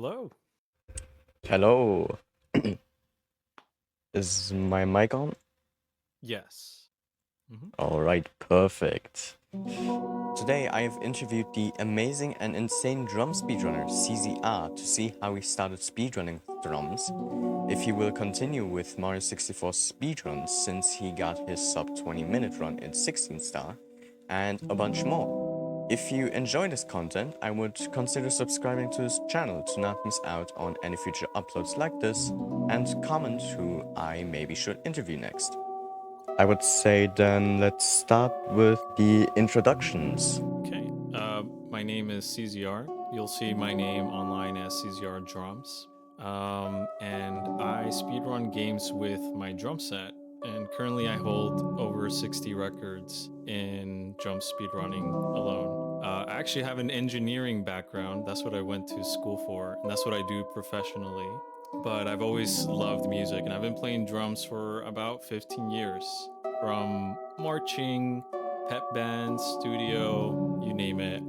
Hello. Hello. Is my mic on? Yes. Mhm. All right, perfect. Today I have interviewed the amazing and insane drum speedrunner CZR to see how he started speedrunning drums, if he will continue with Mario 64 speedruns since he got his sub 20-minute run in 16 star, and a bunch more. If you enjoy this content, I would consider subscribing to this channel to not miss out on any future uploads like this, and comment who I maybe should interview next. I would say then let's start with the introductions. Okay. My name is CZR. You'll see my name online as CZR Drums. And I speedrun games with my drum set. And currently I hold over 60 records in drum speedrunning alone. I actually have an engineering background. That's what I went to school for. And that's what I do professionally. But I've always loved music. And I've been playing drums for about 15 years. From marching, pep bands, studio, you name it.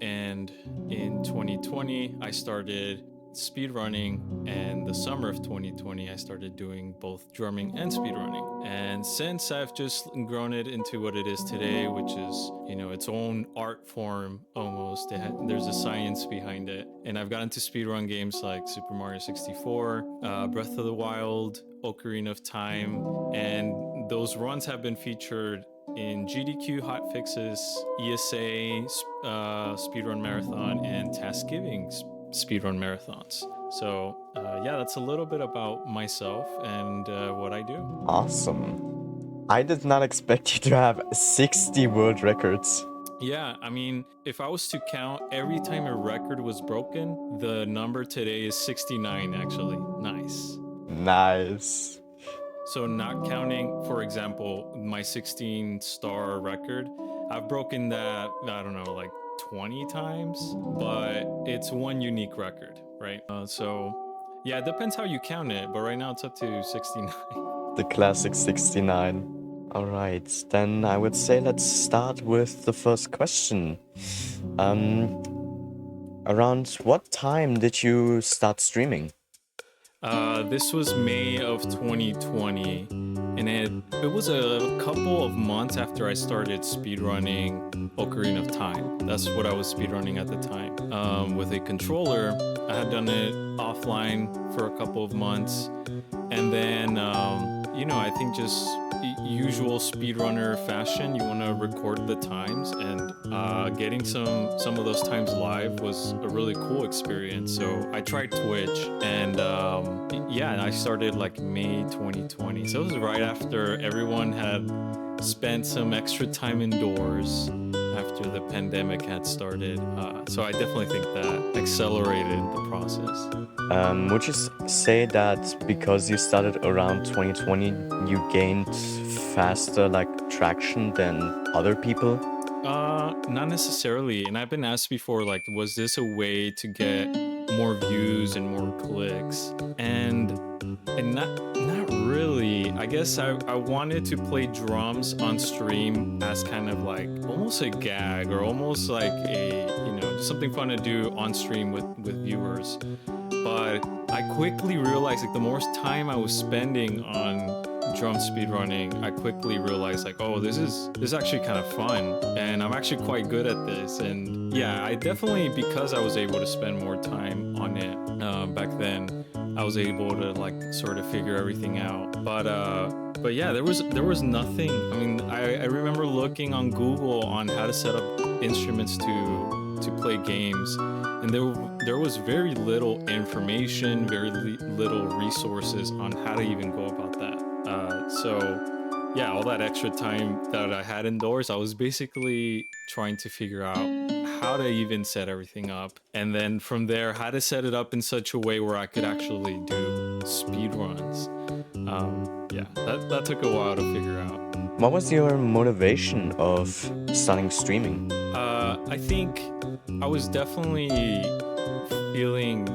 And in 2020, I started speedrunning, and the summer of 2020, I started doing both drumming and speedrunning. And since I've just grown it into what it is today, which is, its own art form almost, there's a science behind it. And I've gotten to speedrun games like Super Mario 64, Breath of the Wild, Ocarina of Time, and those runs have been featured in GDQ Hotfixes, ESA Speedrun Marathon, and Taskgiving Speedrun Marathons. So yeah, that's a little bit about myself and what I do. Awesome. I did not expect you to have 60 world records. Yeah, I mean, if I was to count every time a record was broken, the number today is 69 actually. Nice. Nice. So not counting, for example, my 16 star record, I've broken that, I don't know, like 20 times, but it's one unique record, right? So yeah, it depends how you count it, but right now it's up to 69. The classic 69. Alright, then I would say let's start with the first question. Around what time did you start streaming? This was May of 2020, and it was a couple of months after I started speedrunning Ocarina of Time. That's what I was speedrunning at the time. With a controller, I had done it offline for a couple of months, and then I think just usual speedrunner fashion, you want to record the times, and getting some of those times live was a really cool experience. So I tried Twitch, and yeah, I started like May 2020. So it was right after everyone had spent some extra time indoors after the pandemic had started. So I definitely think that accelerated the process. Would you say that because you started around 2020, you gained faster traction than other people? Not necessarily. And I've been asked before, like, was this a way to get more views and more clicks? And not really. I guess I wanted to play drums on stream as kind of like almost a gag, or almost like a, just something fun to do on stream with viewers. But I quickly realized, like, the more time I was spending on drum speedrunning, I quickly realized, like, oh, this is actually kind of fun, and I'm actually quite good at this. And yeah, I definitely, because I was able to spend more time on it back then, I was able to like sort of figure everything out. But yeah, there was nothing. I mean, I remember looking on Google on how to set up instruments to play games, and there was very little information, very little resources on how to even go about that. So yeah, all that extra time that I had indoors, I was basically trying to figure out how to even set everything up, and then from there, how to set it up in such a way where I could actually do speed runs. Yeah, that took a while to figure out. What was your motivation of starting streaming? I think I was definitely feeling,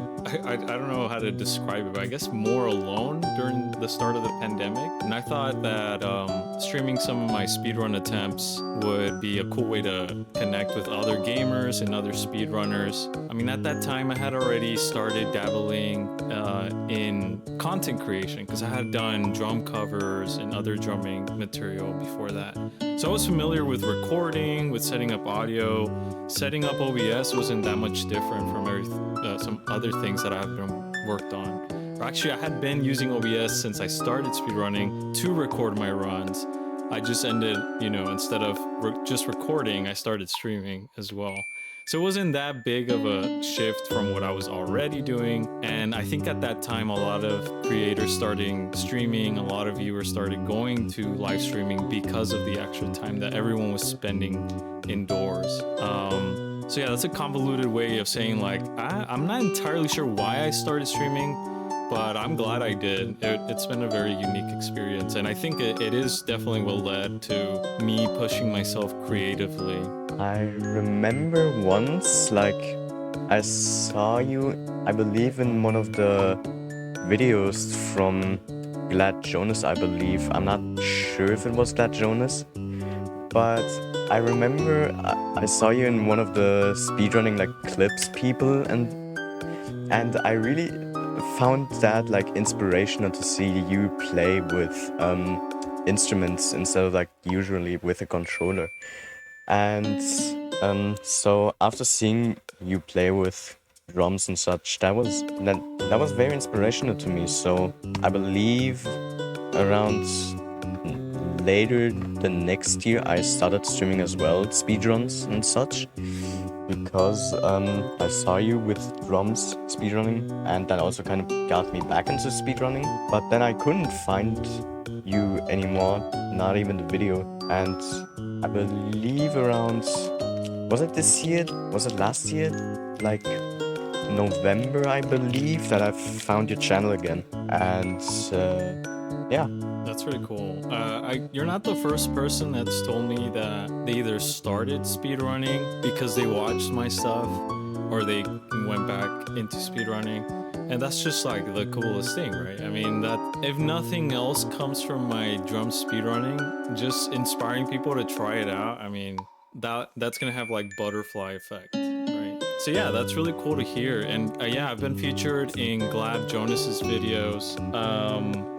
I don't know how to describe it, but I guess more alone during the start of the pandemic. And I thought that streaming some of my speedrun attempts would be a cool way to connect with other gamers and other speedrunners. I mean, at that time, I had already started dabbling in content creation because I had done drum covers and other drumming material before that. So I was familiar with recording, with setting up audio. Setting up OBS wasn't that much different from some other things that I've been worked on. Or actually, I had been using OBS since I started speedrunning to record my runs. I just ended, instead of just recording, I started streaming as well. So it wasn't that big of a shift from what I was already doing. And I think at that time, a lot of creators started streaming, a lot of viewers started going to live streaming because of the extra time that everyone was spending indoors. So yeah, that's a convoluted way of saying like, I'm not entirely sure why I started streaming, but I'm glad I did. It's been a very unique experience. And I think it is definitely what led to me pushing myself creatively. I remember once, like, I saw you, I believe, in one of the videos from Glad Jonas, I believe. I'm not sure if it was Glad Jonas, but I remember I saw you in one of the speedrunning like clips people, and I really found that like inspirational to see you play with instruments instead of like usually with a controller. And so after seeing you play with drums and such, that was very inspirational to me. So I believe around later the next year I started streaming as well, speedruns and such, because I saw you with drums speedrunning, and that also kind of got me back into speedrunning. But then I couldn't find you anymore, not even the video. And I believe around, was it this year? Was it last year? Like November, I believe, that I found your channel again. And yeah. That's really cool. You're not the first person that's told me that they either started speedrunning because they watched my stuff or they went back into speedrunning. And that's just like the coolest thing, right? I mean, that if nothing else comes from my drum speedrunning, just inspiring people to try it out, I mean, that's gonna have like butterfly effect, right? So yeah, that's really cool to hear. And yeah, I've been featured in Glab Jonas's videos.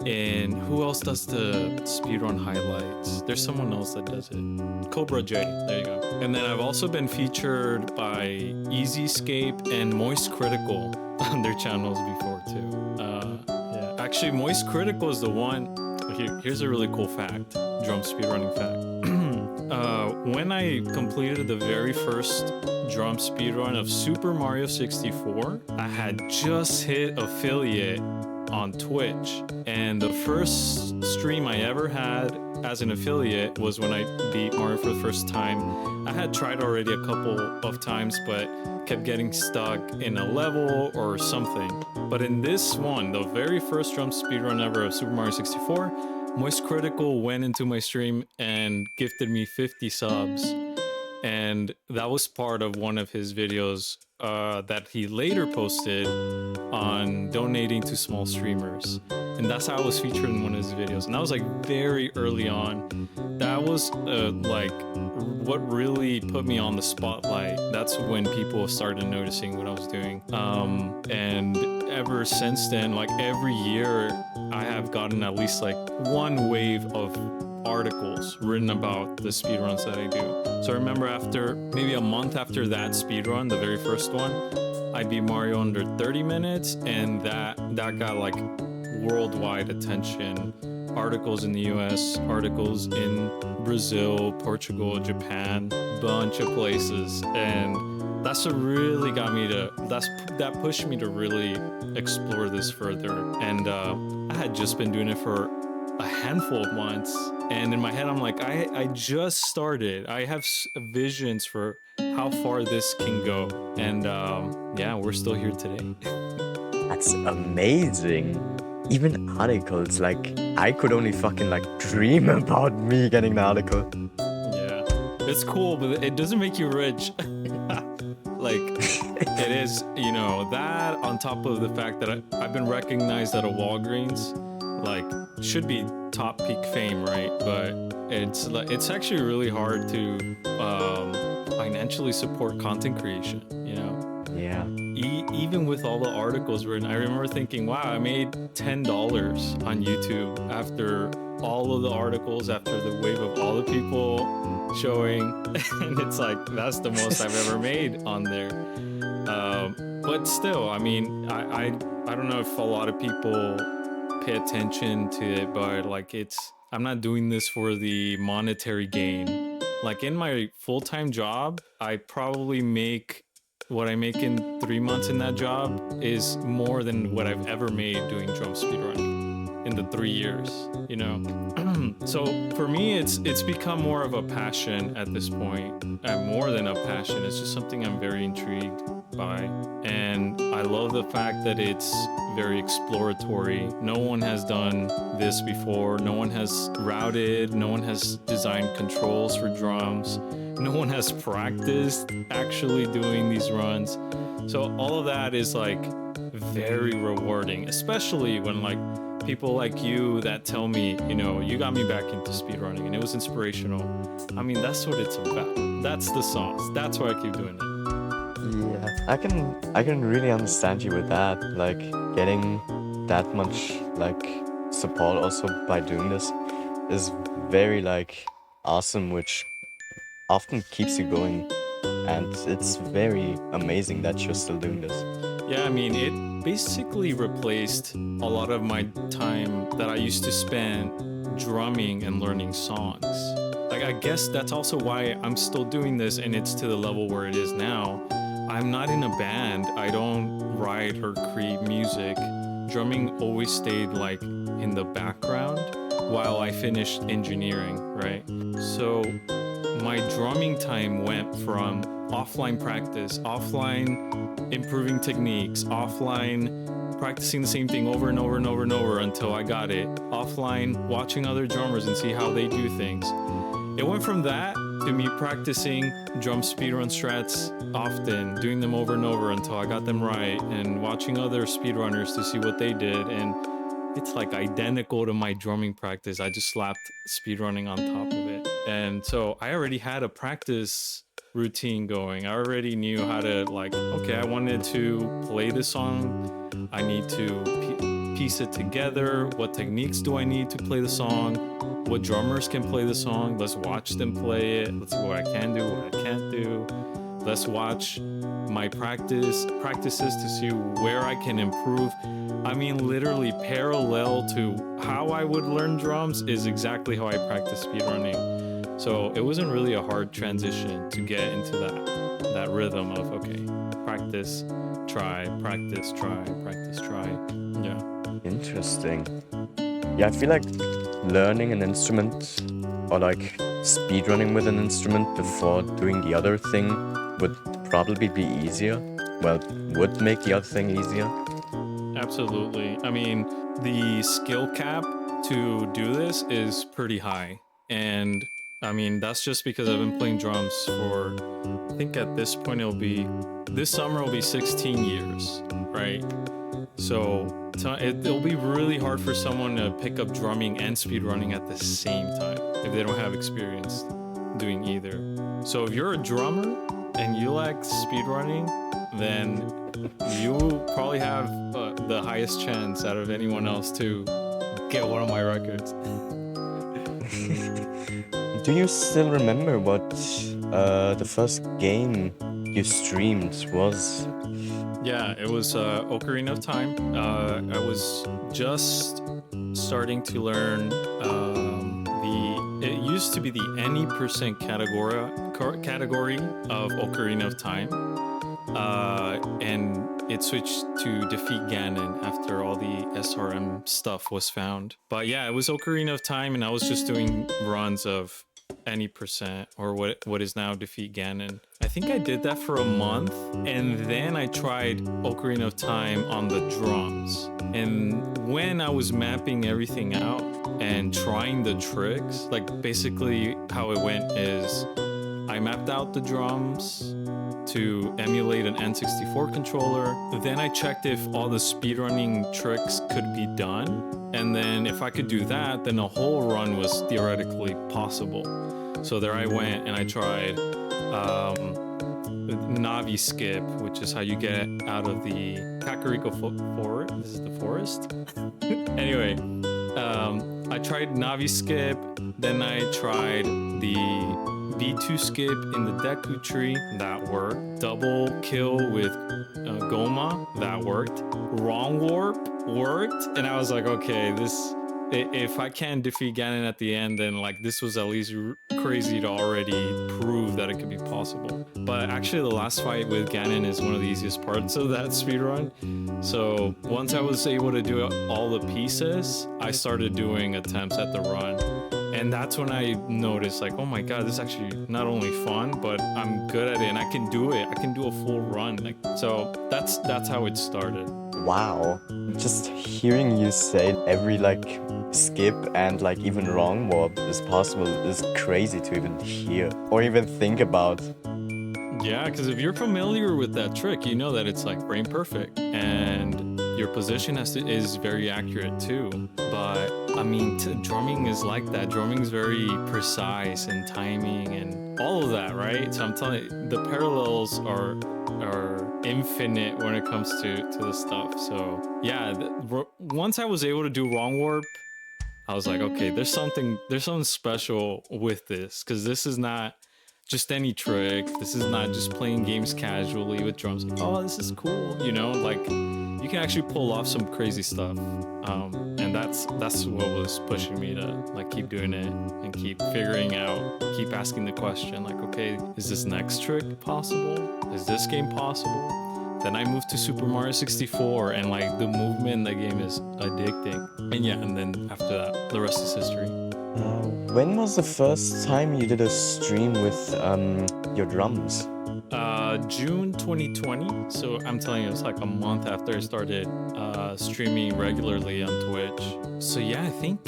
And who else does the speedrun highlights? There's someone else that does it. Cobra J, there you go. And then I've also been featured by Easyscape and Moist Critical on their channels before too. Yeah, actually Moist Critical is the one. Here's a really cool fact, drum speedrunning fact. When I completed the very first drum speedrun of Super Mario 64, I had just hit affiliate on Twitch, and the first stream I ever had as an affiliate was when I beat Mario for the first time. I had tried already a couple of times, but kept getting stuck in a level or something. But in this one, the very first drum speedrun ever of Super Mario 64, Moist Critical went into my stream and gifted me 50 subs. And that was part of one of his videos that he later posted on donating to small streamers. And that's how I was featured in one of his videos. And that was like very early on. That was like what really put me on the spotlight. That's when people started noticing what I was doing. And ever since then, like every year, I have gotten at least like one wave of articles written about the speedruns that I do. So I remember after maybe a month after that speedrun, the very first one, I beat Mario under 30 minutes, and that got like worldwide attention. Articles in the US, articles in Brazil, Portugal, Japan, bunch of places. And that's what really got me to, that pushed me to really explore this further. And I had just been doing it for a handful of months, and in my head I'm like, I just started. I have visions for how far this can go, and yeah, we're still here today. That's amazing. Even articles, like, I could only fucking like dream about me getting an article. Yeah, it's cool, but it doesn't make you rich. Like, it is, you know, that on top of the fact that I've been recognized at a Walgreens, like, should be top peak fame, right? But it's actually really hard to financially support content creation, you know? Yeah. Even with all the articles written, I remember thinking, wow, I made $10 on YouTube after all of the articles, after the wave of all the people showing, and it's like, that's the most I've ever made on there. But still, I mean, I don't know if a lot of people pay attention to it, but like, I'm not doing this for the monetary gain. Like in my full-time job, I probably make what I make in 3 months in that job is more than what I've ever made doing drum speedrunning in the 3 years, you know? So for me, it's become more of a passion at this point. More than a passion, it's just something I'm very intrigued by. And I love the fact that it's very exploratory. No one has done this before. No one has routed. No one has designed controls for drums. No one has practiced actually doing these runs. So all of that is like very rewarding, especially when like people like you that tell me, you know, you got me back into speedrunning and it was inspirational. I mean, that's what it's about. That's the sauce. That's why I keep doing it. Yeah, I can really understand you with that. Like getting that much like support also by doing this is very like awesome, which often keeps you going. And it's very amazing that you're still doing this. Yeah, I mean, it basically replaced a lot of my time that I used to spend drumming and learning songs. Like, I guess that's also why I'm still doing this and it's to the level where it is now. I'm not in a band. I don't write or create music. Drumming always stayed like in the background while I finished engineering, right? So my drumming time went from offline practice, offline improving techniques, offline practicing the same thing over and over and over and over until I got it, offline watching other drummers and see how they do things. It went from that to me practicing drum speedrun strats often, doing them over and over until I got them right, and watching other speedrunners to see what they did. And it's like identical to my drumming practice. I just slapped speedrunning on top of it. And so I already had a practice routine going. I already knew how to like, okay, I wanted to play this song. I need to piece it together. What techniques do I need to play the song? What drummers can play the song? Let's watch them play it. Let's see what I can do, what I can't do. Let's watch my practices to see where I can improve. I mean, literally parallel to how I would learn drums is exactly how I practice speedrunning. So it wasn't really a hard transition to get into that rhythm of, okay, practice, try, practice, try, practice, try. Yeah. Interesting. Yeah, I feel like learning an instrument or like speedrunning with an instrument before doing the other thing would probably be easier. Well, would make the other thing easier. Absolutely. I mean, the skill cap to do this is pretty high. And I mean, that's just because I've been playing drums for, I think at this point this summer will be 16 years, right? So it'll be really hard for someone to pick up drumming and speedrunning at the same time if they don't have experience doing either. So if you're a drummer and you like speedrunning, then you probably have the highest chance out of anyone else to get one of my records. Do you still remember what the first game you streamed was? Yeah, it was Ocarina of Time. I was just starting to learn it used to be the any percent category of Ocarina of Time. And it switched to Defeat Ganon after all the SRM stuff was found. But yeah, it was Ocarina of Time, and I was just doing runs of any percent, or what is now Defeat Ganon. I think I did that for a month, and then I tried Ocarina of Time on the drums. And when I was mapping everything out and trying the tricks, like basically how it went is I mapped out the drums, to emulate an N64 controller. Then I checked if all the speedrunning tricks could be done. And then if I could do that, then a whole run was theoretically possible. So there I went and I tried Navi skip, which is how you get out of the Kakariko forest. This is the forest. Anyway, I tried Navi skip, then I tried the V2 skip in the Deku tree, that worked. Double kill with Goma, that worked. Wrong warp worked, and I was like, okay, if I can defeat Ganon at the end, then like this was at least crazy to already prove that it could be possible. But actually the last fight with Ganon is one of the easiest parts of that speedrun. So once I was able to do all the pieces, I started doing attempts at the run. And that's when I noticed like, oh my god, this is actually not only fun, but I'm good at it and I can do it. I can do a full run. Like, so that's how it started. Wow. Just hearing you say every like skip and like even wrong warp is possible is crazy to even hear or even think about. Yeah, because if you're familiar with that trick, you know that it's like brain perfect and your position is very accurate too. But I mean, drumming is like that. Drumming is very precise and timing and all of that, right? So I'm telling you, the parallels are infinite when it comes to the stuff. So yeah, once I was able to do wrong warp, I was like, okay, there's something special with this, because this is not just any trick. This is not just playing games casually with drums. Like, oh, this is cool, you know, like you can actually pull off some crazy stuff. And that's what was pushing me to like keep doing it and keep figuring out, keep asking the question like, okay, is this next trick possible? Is this game possible? Then I moved to Super Mario 64 and like the movement in the game is addicting. And yeah, and then after that, the rest is history. When was the first time you did a stream with your drums? June 2020. So I'm telling you, it's like a month after I started streaming regularly on Twitch. So yeah, I think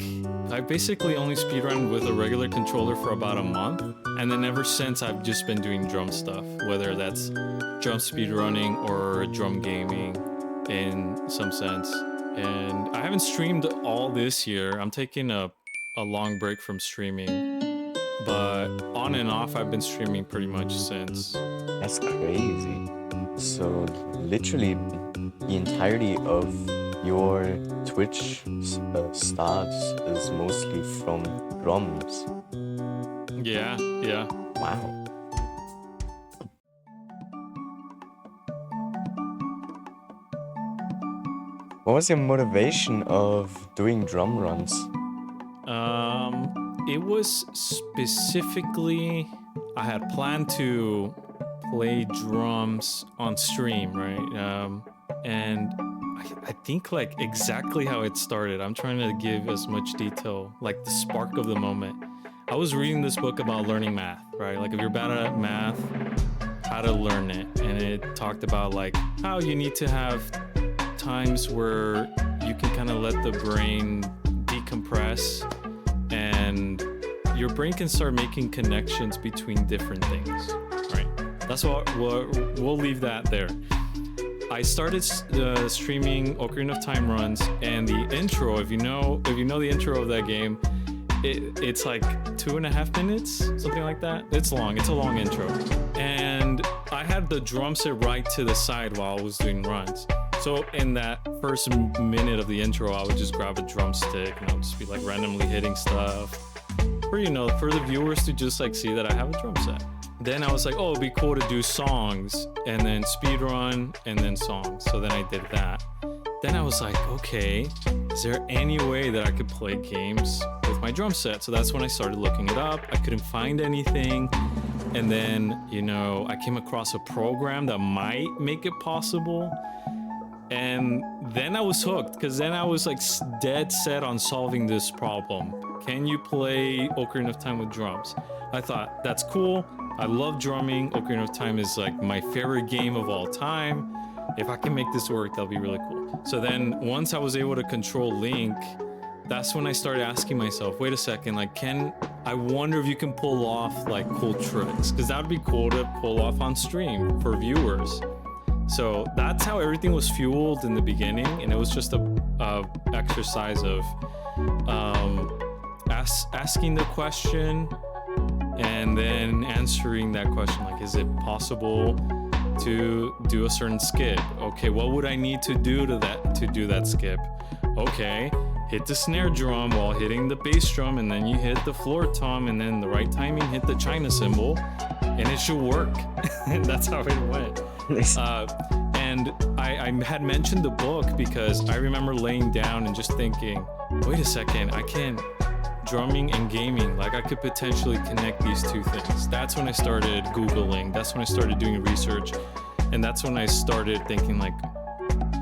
I basically only speedrun with a regular controller for about a month. And then ever since, I've just been doing drum stuff, whether that's drum speedrunning or drum gaming in some sense. And I haven't streamed all this year. I'm taking a long break from streaming, but on and off I've been streaming pretty much since. That's crazy. So literally the entirety of your Twitch start is mostly from drums. Yeah. Wow. What was your motivation of doing drum runs? It was specifically, I had planned to play drums on stream, right? And I think like exactly how it started. I'm trying to give as much detail, like the spark of the moment. I was reading this book about learning math, right? Like if you're bad at math, how to learn it. And it talked about like how you need to have times where you can kind of let the brain decompress and your brain can start making connections between different things, right? That's what we'll leave that there. I started streaming Ocarina of Time runs, and the intro, if you know the intro of that game, it's like 2.5 minutes, something like that. It's long. It's a long intro, and I had the drum set right to the side while I was doing runs. So in that first minute of the intro, I would just grab a drumstick and I'll just be like randomly hitting stuff for, you know, for the viewers to just like see that I have a drum set. Then I was like, oh, it'd be cool to do songs and then speedrun and then songs. So then I did that. Then I was like, okay, is there any way that I could play games with my drum set? So that's when I started looking it up. I couldn't find anything. And then, you know, I came across a program that might make it possible. And then I was hooked, because then I was like dead set on solving this problem. Can you play Ocarina of Time with drums? I thought, that's cool. I love drumming. Ocarina of Time is like my favorite game of all time. If I can make this work, that'll be really cool. So then once I was able to control Link, that's when I started asking myself, wait a second, like can I wonder if you can pull off like cool tricks, because that would be cool to pull off on stream for viewers. So that's how everything was fueled in the beginning, and it was just a exercise of asking the question and then answering that question. Like, is it possible to do a certain skip? Okay, what would I need to do to do that skip? Okay, hit the snare drum while hitting the bass drum, and then you hit the floor tom, and then the right timing hit the China cymbal, and it should work. And that's how it went. And I had mentioned the book because I remember laying down and just thinking, wait a second, I can't drumming and gaming, like I could potentially connect these two things. That's when I started Googling, that's when I started doing research, and that's when I started thinking like,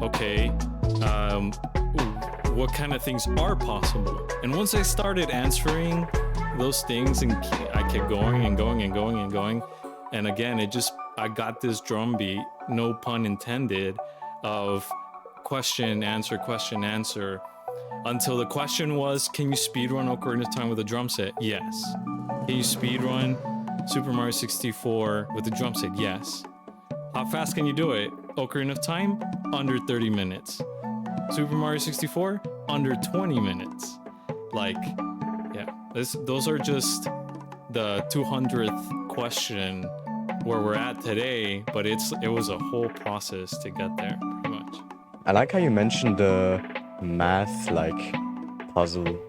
okay, what kind of things are possible? And once I started answering those things, and I kept going and going and going and going, and again, I got this drum beat, no pun intended, of question, answer, until the question was, can you speedrun Ocarina of Time with a drum set? Yes. Can you speedrun Super Mario 64 with a drum set? Yes. How fast can you do it? Ocarina of Time? Under 30 minutes. Super Mario 64? Under 20 minutes. Like, yeah, those are just the 200th question where we're at today, but it was a whole process to get there, pretty much. I like how you mentioned the math, like puzzle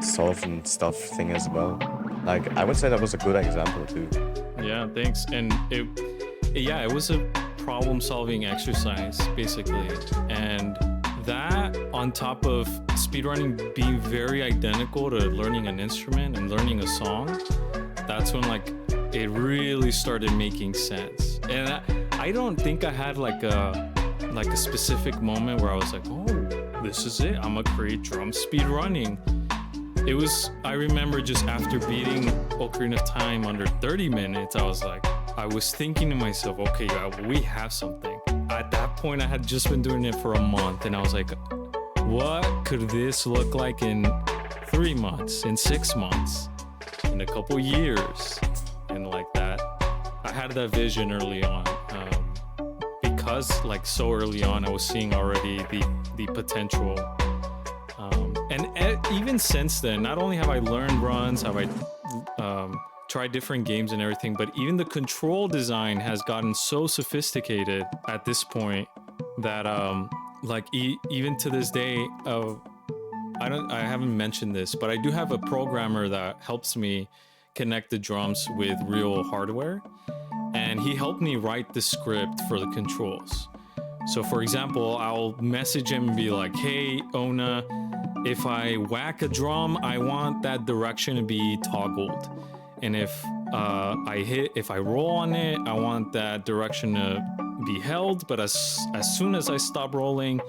solving stuff thing as well. Like, I would say that was a good example too. Yeah, thanks. And it was a problem-solving exercise basically, and that on top of speedrunning being very identical to learning an instrument and learning a song, that's when like it really started making sense. And I don't think I had like a specific moment where I was like, oh, this is it, I'm gonna create drum speed running. I remember just after beating Ocarina of Time under 30 minutes, I was thinking to myself, okay, we have something. At that point, I had just been doing it for a month, and I was like, what could this look like in 3 months, in 6 months, in a couple years? And like that, I had that vision early on. Because like so early on, I was seeing already the potential. And even since then, not only have I learned runs, have I tried different games and everything, but even the control design has gotten so sophisticated at this point that even to this day, I haven't mentioned this, but I do have a programmer that helps me connect the drums with real hardware, and he helped me write the script for the controls. So for example, I'll message him and be like, hey Ona, if I whack a drum, I want that direction to be toggled, and if I roll on it, I want that direction to be held, but as soon as I stop rolling,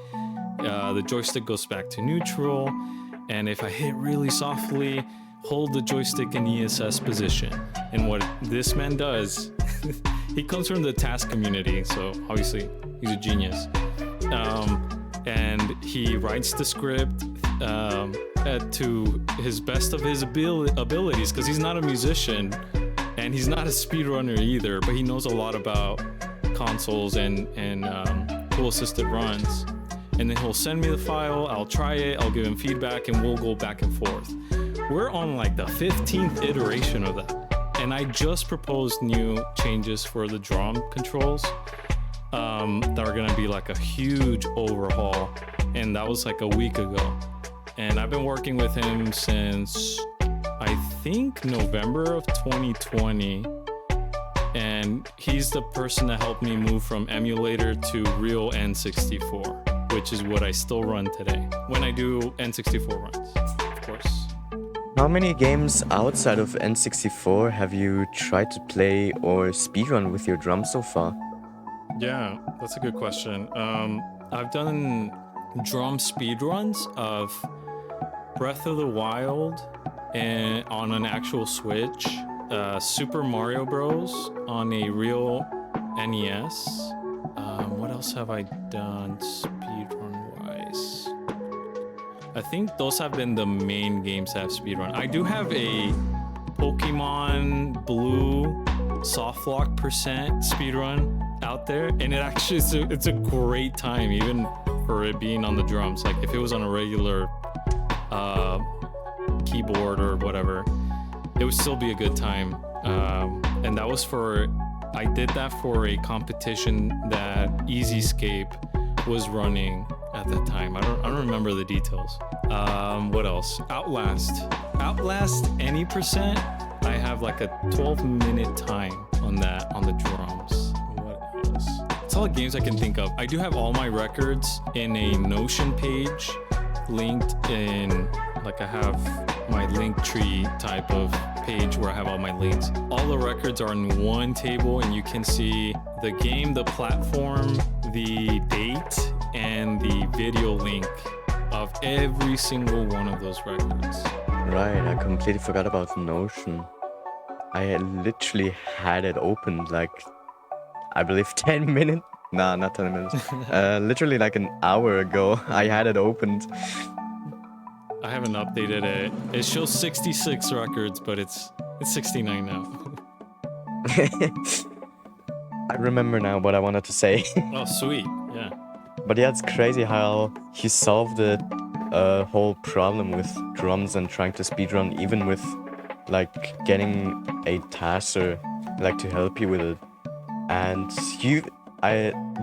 the joystick goes back to neutral, and if I hit really softly, hold the joystick in ESS position. And what this man does, he comes from the task community, so obviously he's a genius. And he writes the script to his best of his abilities, because he's not a musician and he's not a speedrunner either, but he knows a lot about consoles and tool assisted runs. And then he'll send me the file, I'll try it, I'll give him feedback, and we'll go back and forth. We're on like the 15th iteration of that, and I just proposed new changes for the drum controls that are gonna be like a huge overhaul, and that was like a week ago. And I've been working with him since I think November of 2020, and he's the person that helped me move from emulator to real N64, which is what I still run today when I do N64 runs, of course. How many games outside of N64 have you tried to play or speedrun with your drum so far? Yeah, that's a good question. I've done drum speedruns of Breath of the Wild and on an actual Switch, Super Mario Bros. On a real NES. What else have I done speedrun-wise? I think those have been the main games that I've speedrun. I do have a Pokemon Blue soft lock percent speedrun out there, and it actually it's a great time even for it being on the drums. Like if it was on a regular keyboard or whatever, it would still be a good time. And that was I did that for a competition that EasyScape was running at that time. I don't remember the details. What else? Outlast any percent. I have like a 12-minute time on the drums. What else? That's all the games I can think of. I do have all my records in a Notion page linked in, like I have my Linktree type of page where I have all my links. All the records are in one table, and you can see the game, the platform, the date, and the video link of every single one of those records. Right, I completely forgot about Notion. I literally had it opened like, I believe 10 minutes. Nah, not 10 minutes. Literally like an hour ago, I had it opened. I haven't updated it. It shows 66 records, but it's 69 now. I remember now what I wanted to say. Oh, sweet. Yeah. But yeah, it's crazy how he solved the whole problem with drums and trying to speedrun, even with like getting a tasker like to help you with it. And you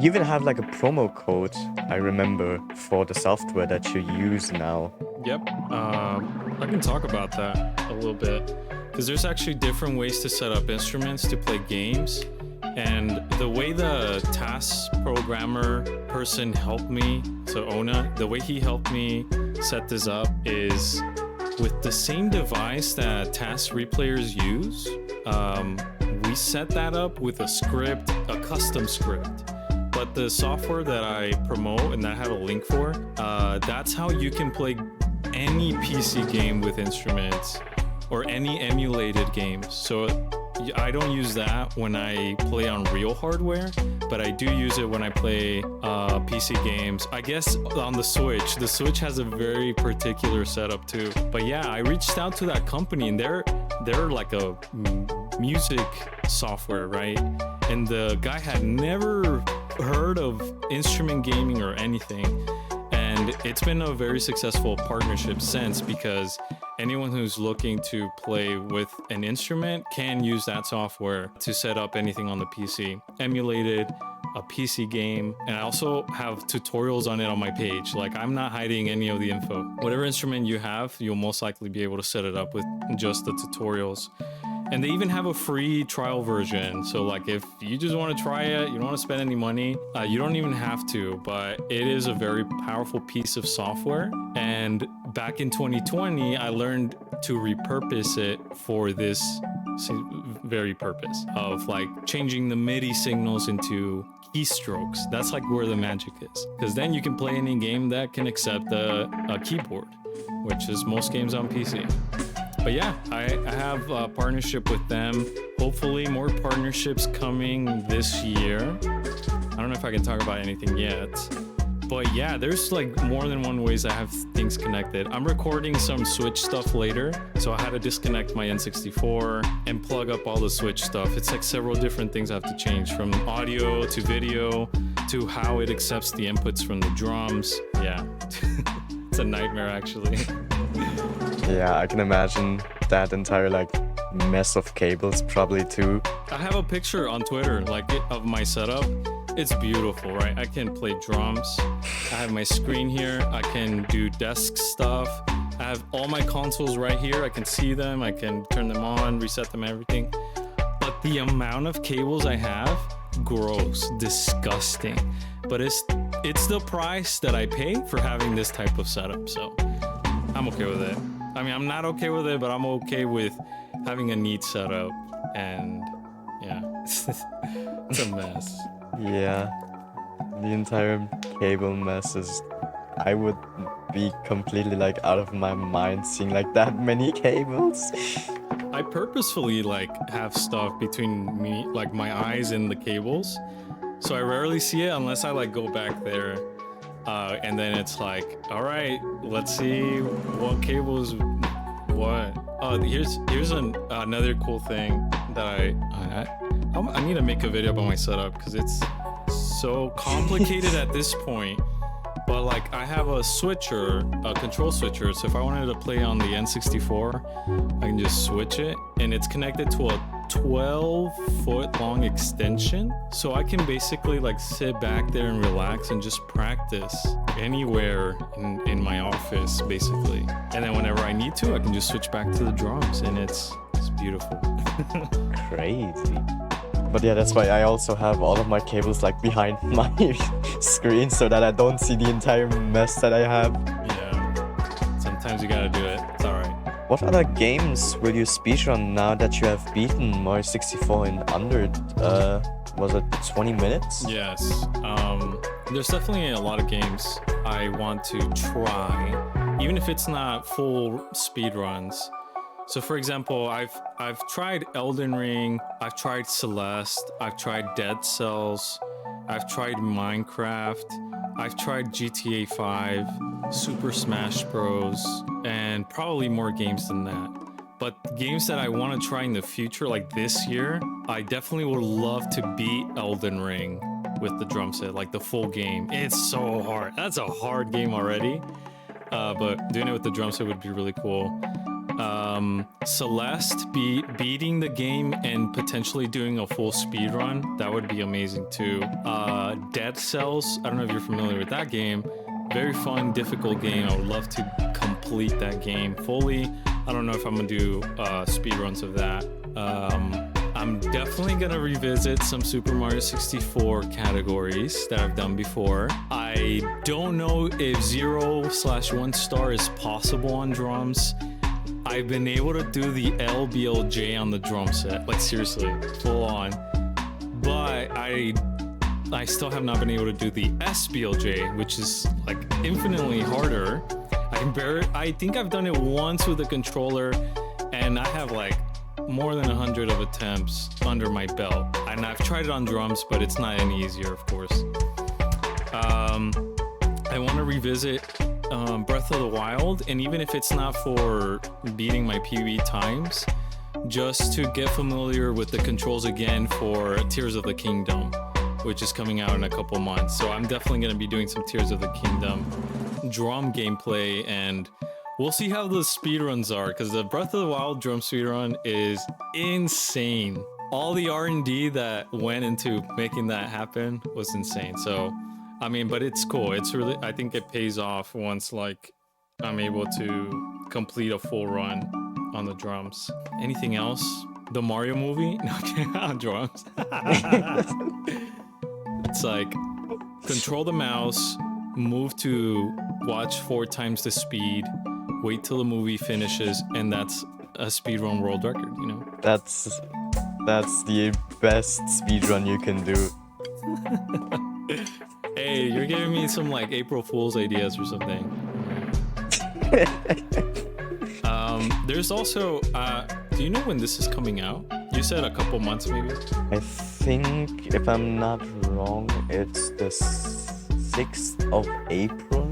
even have like a promo code, I remember, for the software that you use now. Yep. I can talk about that a little bit, because there's actually different ways to set up instruments to play games. And the way the task programmer person helped me, so Ona, the way he helped me set this up is with the same device that task replayers use. We set that up with a script, a custom script. But the software that I promote and that I have a link for, that's how you can play any PC game with instruments or any emulated games. So I don't use that when I play on real hardware, but I do use it when I play PC games. I guess on the Switch has a very particular setup too. But yeah, I reached out to that company, and they're like a music software, right? And the guy had never heard of instrument gaming or anything. And it's been a very successful partnership since, because anyone who's looking to play with an instrument can use that software to set up anything on the PC. Emulated, a PC game, and I also have tutorials on it on my page. Like, I'm not hiding any of the info. Whatever instrument you have, you'll most likely be able to set it up with just the tutorials. And they even have a free trial version. So like if you just want to try it, you don't want to spend any money, you don't even have to, but it is a very powerful piece of software. And back in 2020, I learned to repurpose it for this very purpose of like changing the MIDI signals into keystrokes. That's like where the magic is. Because then you can play any game that can accept a keyboard, which is most games on PC. But yeah, I have a partnership with them. Hopefully more partnerships coming this year. I don't know if I can talk about anything yet. But yeah, there's like more than one ways I have things connected. I'm recording some Switch stuff later, so I had to disconnect my N64 and plug up all the Switch stuff. It's like several different things I have to change, from audio to video to how it accepts the inputs from the drums. Yeah, it's a nightmare actually. Yeah, I can imagine that entire like mess of cables probably too. I have a picture on Twitter of my setup. It's beautiful, right? I can play drums. I have my screen here. I can do desk stuff. I have all my consoles right here. I can see them. I can turn them on, reset them, everything. But the amount of cables I have, gross, disgusting. But it's the price that I pay for having this type of setup. So I'm okay with it. I mean, I'm not okay with it, but I'm okay with having a neat setup. And yeah, it's a mess. Yeah, the entire cable mess is... I would be completely like out of my mind seeing like that many cables. I purposefully like have stuff between me, like my eyes and the cables. So I rarely see it unless I like go back there. And then it's like, all right, let's see what cables What? Oh, here's another cool thing that I need to make a video about my setup because it's so complicated at this point. But like I have a switcher, a control switcher. So if I wanted to play on the N64, I can just switch it, and it's connected to a 12-foot long extension. So I can basically like sit back there and relax and just practice anywhere in my office, basically. And then whenever I need to, I can just switch back to the drums, and it's beautiful. Crazy. But yeah, that's why I also have all of my cables like behind my screen so that I don't see the entire mess that I have. Yeah. Sometimes you gotta do it. It's alright. What other games will you speedrun now that you have beaten Mario 64 in under, was it 20 minutes? Yes. There's definitely a lot of games I want to try, even if it's not full speedruns. So for example, I've tried Elden Ring, I've tried Celeste, I've tried Dead Cells, I've tried Minecraft, I've tried GTA 5, Super Smash Bros, and probably more games than that. But games that I want to try in the future, like this year, I definitely would love to beat Elden Ring with the drum set, like the full game. It's so hard. That's a hard game already. But doing it with the drum set would be really cool. Celeste beating the game and potentially doing a full speed run, that would be amazing too. Dead Cells, I don't know if you're familiar with that game. Very fun, difficult game. I would love to complete that game fully. I don't know if I'm gonna do speed runs of that. I'm definitely gonna revisit some Super Mario 64 categories that I've done before. I don't know if 0/1 star is possible on drums. I've been able to do the LBLJ on the drum set, like seriously, full on. But I still have not been able to do the SBLJ, which is like infinitely harder. I think I've done it once with a controller, and I have like more than 100 of attempts under my belt. And I've tried it on drums, but it's not any easier, of course. I want to revisit Breath of the Wild, and even if it's not for beating my PB times, just to get familiar with the controls again for Tears of the Kingdom, which is coming out in a couple months. So I'm definitely going to be doing some Tears of the Kingdom drum gameplay, and we'll see how the speedruns are, because the Breath of the Wild drum speedrun is insane. All the R&D that went into making that happen was insane. So I mean, but it's cool. It's really, I think it pays off once like I'm able to complete a full run on the drums. Anything else? The Mario movie? No, on drums. It's like control the mouse, move to watch 4 times the speed, wait till the movie finishes, and that's a speedrun world record, you know? That's the best speedrun you can do. Hey, you're giving me some like April Fool's ideas or something. There's also, do you know when this is coming out? You said a couple months maybe? I think, if I'm not wrong, it's the 6th of April.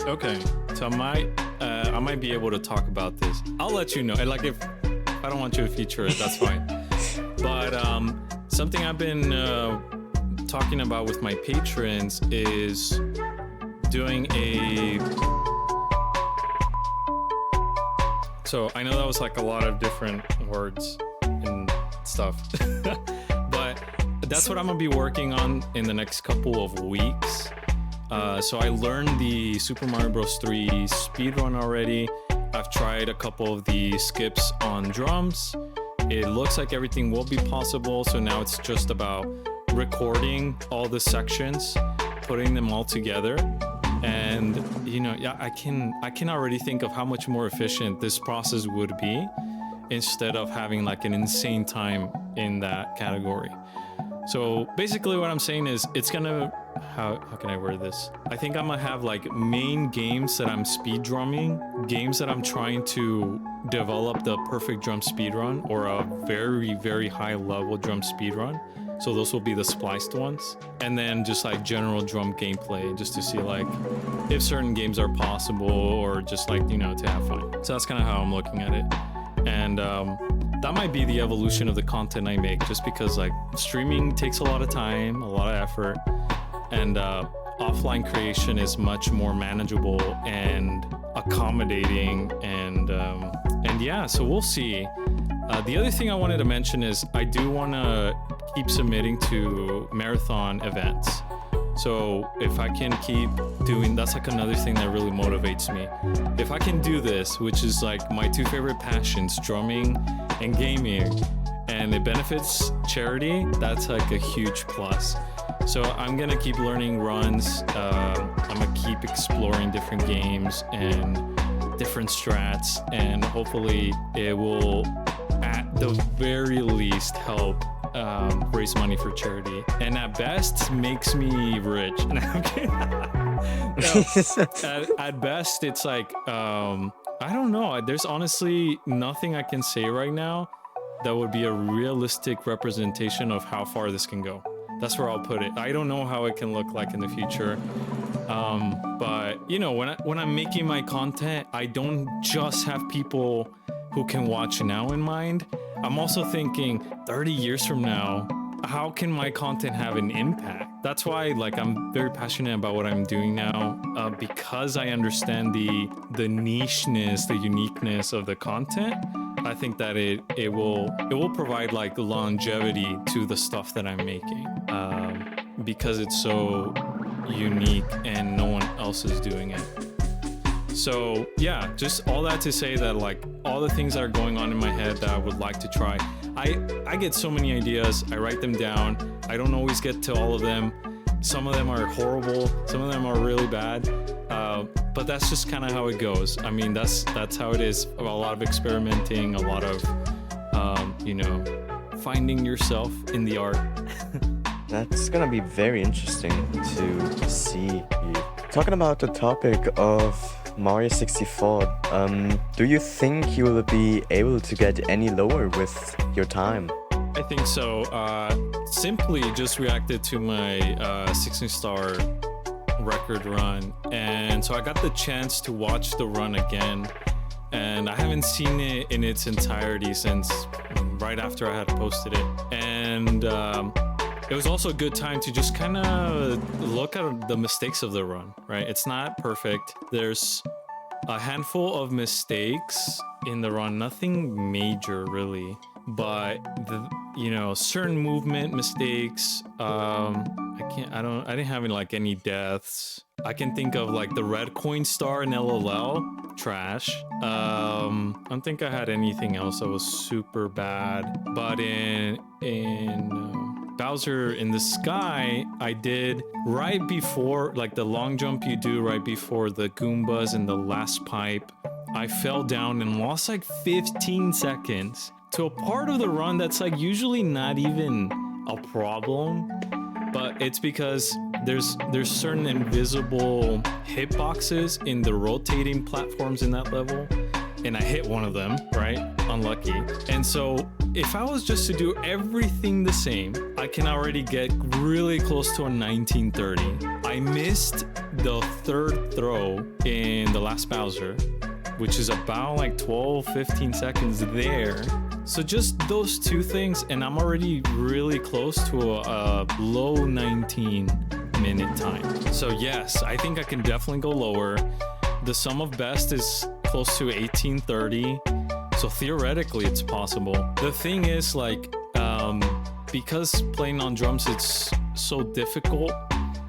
Okay, so I might be able to talk about this. I'll let you know. And like if I don't want you to feature it, that's fine. But something I've been talking about with my patrons is doing a... So I know that was like a lot of different words and stuff, but that's what I'm gonna be working on in the next couple of weeks. So I learned the Super Mario Bros. 3 speedrun already. I've tried a couple of the skips on drums. It looks like everything will be possible, so now it's just about recording all the sections, putting them all together, and you know, yeah, I can already think of how much more efficient this process would be instead of having like an insane time in that category. So basically what I'm saying is it's gonna, how can I word this? I think I'm gonna have like main games that I'm speed drumming, games that I'm trying to develop the perfect drum speed run or a very, very high level drum speed run. So those will be the spliced ones. And then just like general drum gameplay, just to see like if certain games are possible or just like, you know, to have fun. So that's kind of how I'm looking at it. And that might be the evolution of the content I make, just because like streaming takes a lot of time, a lot of effort, and offline creation is much more manageable and accommodating, and yeah, so we'll see. The other thing I wanted to mention is I do want to keep submitting to marathon events. So if I can keep doing, that's like another thing that really motivates me. If I can do this, which is like my two favorite passions, drumming and gaming, and it benefits charity, that's like a huge plus. So I'm gonna keep learning runs. I'm gonna keep exploring different games and different strats, and hopefully it will, at the very least, help raise money for charity, and at best makes me rich. No, I'm kidding. No, at best it's like I don't know, there's honestly nothing I can say right now that would be a realistic representation of how far this can go. That's where I'll put it. I don't know how it can look like in the future, but you know, when I'm making my content, I don't just have people who can watch now in mind. I'm also thinking 30 years from now, how can my content have an impact? That's why like I'm very passionate about what I'm doing now, because I understand the nicheness, the uniqueness of the content. I think that it will provide like longevity to the stuff that I'm making, because it's so unique and no one else is doing it. So yeah, just all that to say that like all the things that are going on in my head that I would like to try, I get so many ideas, I write them down, I don't always get to all of them. Some of them are horrible, some of them are really bad, but that's just kind of how it goes. I mean, that's how it is. A lot of experimenting, a lot of you know, finding yourself in the art. That's gonna be very interesting to see you. Talking about the topic of Mario 64, do you think you will be able to get any lower with your time? I think so. Simply just reacted to my 16-star record run, and so I got the chance to watch the run again, and I haven't seen it in its entirety since right after I had posted it. And it was also a good time to just kind of look at the mistakes of the run, right? It's not perfect. There's a handful of mistakes in the run, nothing major really, but you know, certain movement mistakes. I didn't have like any deaths. I can think of like the red coin star in LLL, trash. I don't think I had anything else that was super bad, but in Bowser in the Sky, I did right before, like the long jump you do right before the Goombas in the last pipe. I fell down and lost like 15 seconds to a part of the run that's like usually not even a problem, but it's because there's certain invisible hitboxes in the rotating platforms in that level, and I hit one of them, right? Unlucky. And so if I was just to do everything the same, I can already get really close to a 1930. I missed the third throw in the last Bowser, which is about like 12-15 seconds there. So just those two things, and I'm already really close to a low 19-minute time. So yes, I think I can definitely go lower. The sum of best is close to 1830, so theoretically it's possible. The thing is, like, because playing on drums it's so difficult,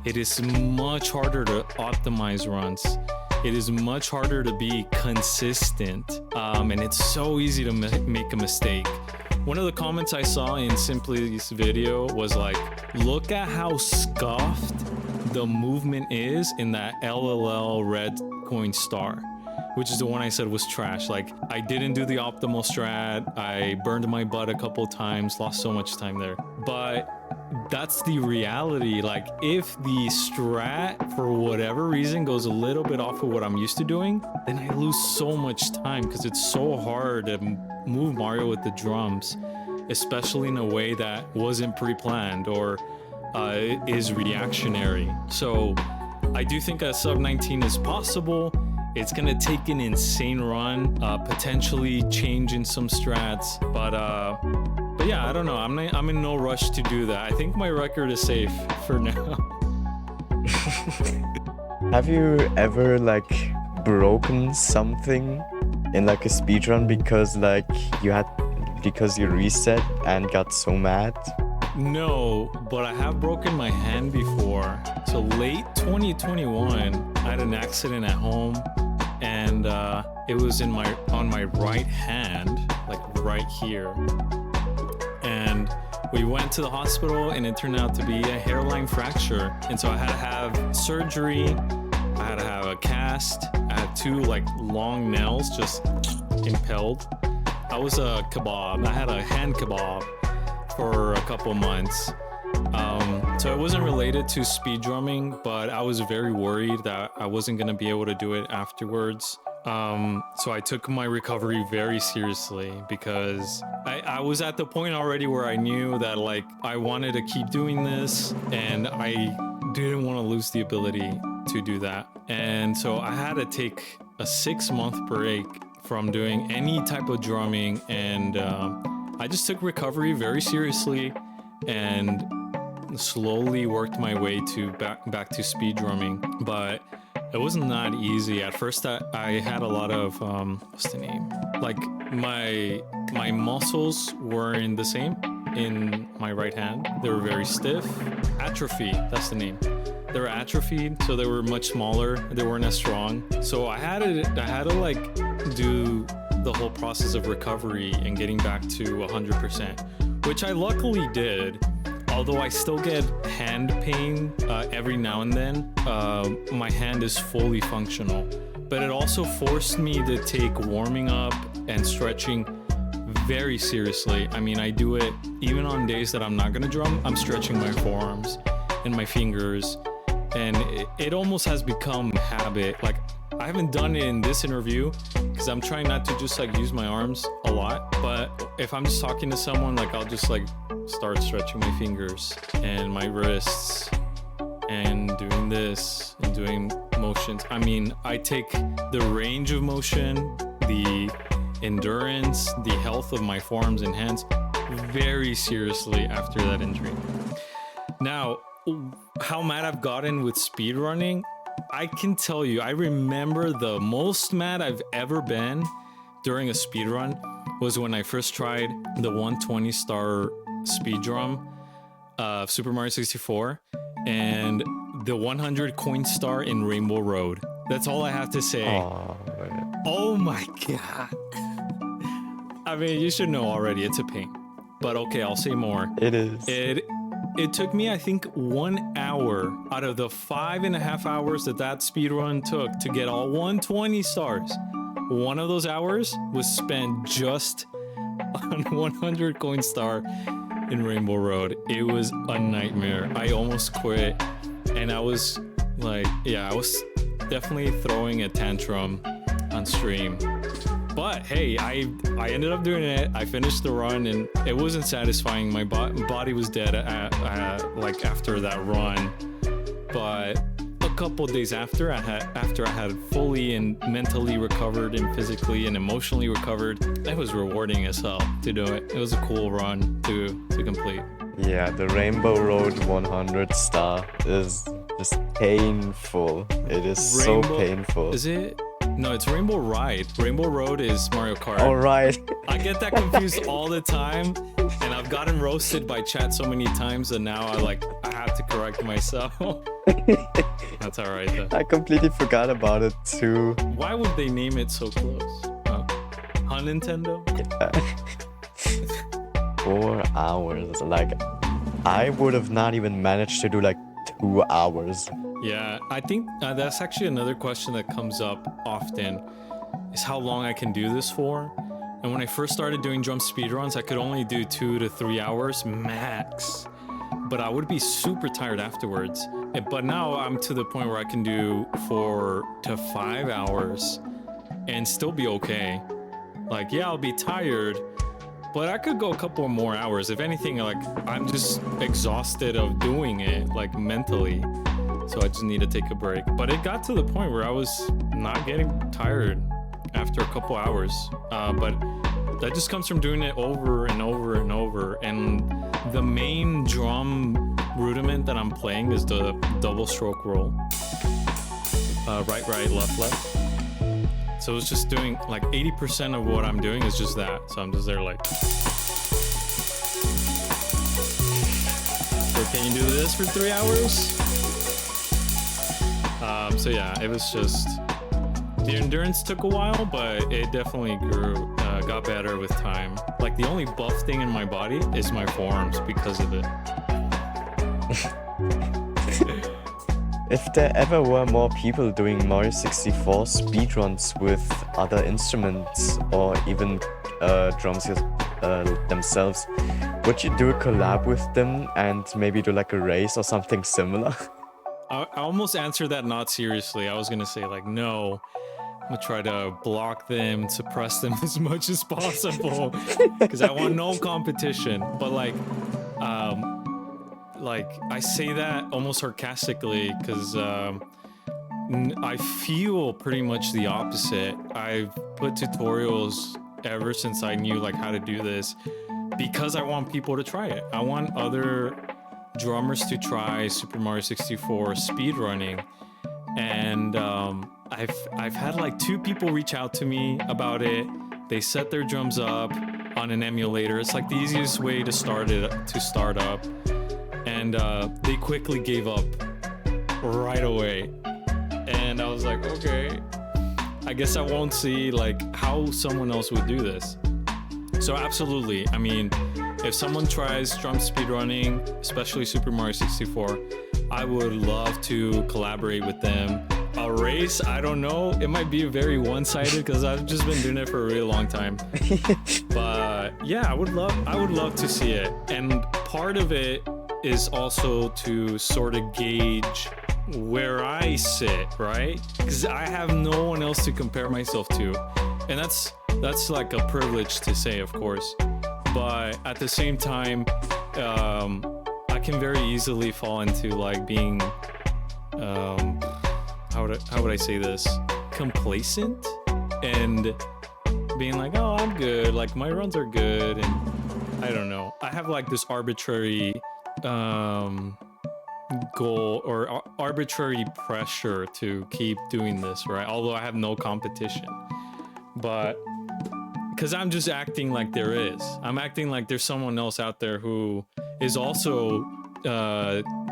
it is much harder to optimize runs. It is much harder to be consistent, and it's so easy to make a mistake. One of the comments I saw in Simply's video was like, look at how scuffed the movement is in that LLL red coin star, which is the one I said was trash. Like, I didn't do the optimal strat, I burned my butt a couple times, lost so much time there. But that's the reality. Like, if the strat for whatever reason goes a little bit off of what I'm used to doing, then I lose so much time because it's so hard to move Mario with the drums. especially in a way that wasn't pre-planned or is reactionary. So I do think a sub 19 is possible. It's gonna take an insane run, potentially changing some strats, but yeah, I don't know. I'm in no rush to do that. I think my record is safe for now. Have you ever like broken something in like a speedrun because you reset and got so mad? No, but I have broken my hand before. So late 2021, I had an accident at home, and it was on my right hand, like right here. And we went to the hospital, and it turned out to be a hairline fracture. And so I had to have surgery. I had to have a cast. I had 2 like long nails just impaled. I was a kebab. I had a hand kebab for a couple months. So it wasn't related to speed drumming, but I was very worried that I wasn't gonna be able to do it afterwards. So I took my recovery very seriously because I was at the point already where I knew that like I wanted to keep doing this, and I didn't want to lose the ability to do that. And so I had to take a 6-month break from doing any type of drumming, and I just took recovery very seriously and slowly worked my way to back to speed drumming. But it wasn't that easy. At first I had a lot of what's the name? Like my muscles weren't the same in my right hand. They were very stiff. Atrophy, that's the name. They were atrophied, so they were much smaller. They weren't as strong. So I had to like do the whole process of recovery and getting back to 100%, which I luckily did. Although I still get hand pain every now and then, my hand is fully functional. But it also forced me to take warming up and stretching very seriously. I mean, I do it even on days that I'm not gonna drum. I'm stretching my forearms and my fingers, and it almost has become habit. Like, I haven't done it in this interview because I'm trying not to just like use my arms a lot. But if I'm just talking to someone, like I'll just like start stretching my fingers and my wrists and doing this and doing motions. I mean, I take the range of motion, the endurance, the health of my forearms and hands very seriously after that injury. Now, how mad I've gotten with speedrunning, I can tell you, I remember the most mad I've ever been during a speedrun was when I first tried the 120 star speed drum of Super Mario 64 and the 100 coin star in Rainbow Road. That's all I have to say. Oh my god. I mean, you should know already, it's a pain. But okay, I'll say more. It is. It took me, I think, 1 hour out of the 5.5 hours that speedrun took to get all 120 stars. One of those hours was spent just on 100 coin star in Rainbow Road. It was a nightmare. I almost quit, and I was like, yeah, I was definitely throwing a tantrum on stream. But hey, I ended up doing it. I finished the run, and it wasn't satisfying. My body was dead like after that run. But a couple days after I had fully and mentally recovered and physically and emotionally recovered, it was rewarding as hell to do it. It was a cool run to complete. Yeah, the Rainbow Road 100 star is just painful. It is so painful. Is it? No, it's Rainbow Ride. Rainbow Road is Mario Kart. All right. I get that confused all the time, and I've gotten roasted by chat so many times that now I have to correct myself. That's all right though. I completely forgot about it too. Why would they name it so close? Huh, Nintendo? Yeah. 4 hours. Like, I would have not even managed to do like 2 hours. Yeah, I think that's actually another question that comes up often, is how long I can do this for. And when I first started doing drum speedruns, I could only do 2 to 3 hours max, but I would be super tired afterwards. But now I'm to the point where I can do 4 to 5 hours and still be okay. Like, yeah, I'll be tired, but I could go a couple more hours. If anything, like I'm just exhausted of doing it, like mentally. So I just need to take a break. But it got to the point where I was not getting tired after a couple hours. But that just comes from doing it over and over and over. And the main drum rudiment that I'm playing is the double stroke roll. Right, right, left, left. So it's just doing like 80% of what I'm doing is just that. So I'm just there like. So can you do this for 3 hours? So yeah, it was just, the endurance took a while, but it definitely grew, got better with time. Like the only buff thing in my body is my forearms because of it. If there ever were more people doing Mario 64 speedruns with other instruments or even drums themselves, would you do a collab with them and maybe do like a race or something similar? I almost answered that not seriously. I was gonna say like, no, I'm gonna try to block them, suppress them as much as possible because I want no competition. But like I say that almost sarcastically because I feel pretty much the opposite. I've put tutorials ever since I knew like how to do this because I want people to try it. I want other drummers to try Super Mario 64 speedrunning, and I've had like 2 people reach out to me about it. They set their drums up on an emulator. It's like the easiest way to start up, and they quickly gave up right away. And I was like, okay, I guess I won't see like how someone else would do this. So absolutely, I mean, if someone tries drum speedrunning, especially Super Mario 64, I would love to collaborate with them. A race, I don't know. It might be very one-sided because I've just been doing it for a really long time. But yeah, I would love to see it. And part of it is also to sort of gauge where I sit, right? Because I have no one else to compare myself to. And that's like a privilege to say, of course. But at the same time, I can very easily fall into like being, how would I say this? Complacent and being like, oh, I'm good. Like my runs are good. And I don't know. I have like this arbitrary goal or arbitrary pressure to keep doing this, right? Although I have no competition. But because I'm just acting like there is. I'm acting like there's someone else out there who is also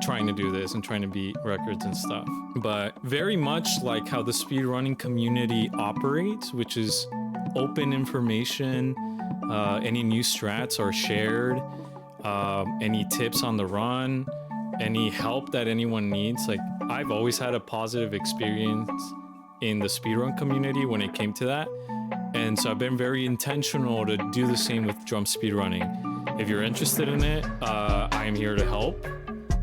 trying to do this and trying to beat records and stuff. But very much like how the speedrunning community operates, which is open information, any new strats are shared, any tips on the run, any help that anyone needs. Like I've always had a positive experience in the speedrun community when it came to that. And so I've been very intentional to do the same with drum speedrunning. If you're interested in it, I am here to help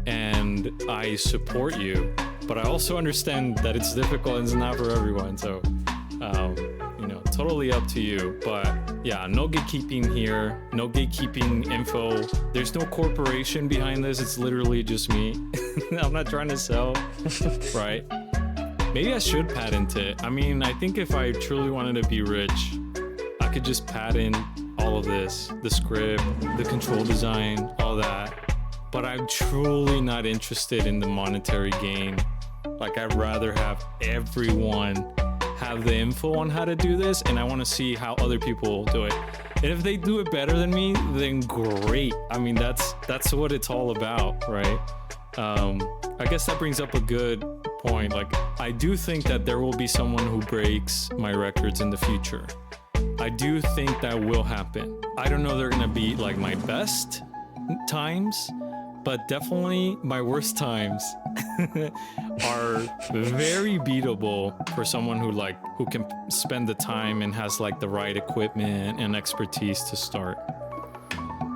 and I support you. But I also understand that it's difficult and it's not for everyone. So, you know, totally up to you. But yeah, no gatekeeping here, no gatekeeping info. There's no corporation behind this. It's literally just me. I'm not trying to sell, right? Maybe I should patent it. I mean, I think if I truly wanted to be rich, I could just patent all of this, the script, the control design, all that. But I'm truly not interested in the monetary gain. Like I'd rather have everyone have the info on how to do this, and I want to see how other people do it. And if they do it better than me, then great. I mean, that's what it's all about, right? I guess that brings up a good point. Like, I do think that there will be someone who breaks my records in the future. I do think that will happen. I don't know they're gonna be like my best times, but definitely my worst times are very beatable for someone who can spend the time and has like the right equipment and expertise to start.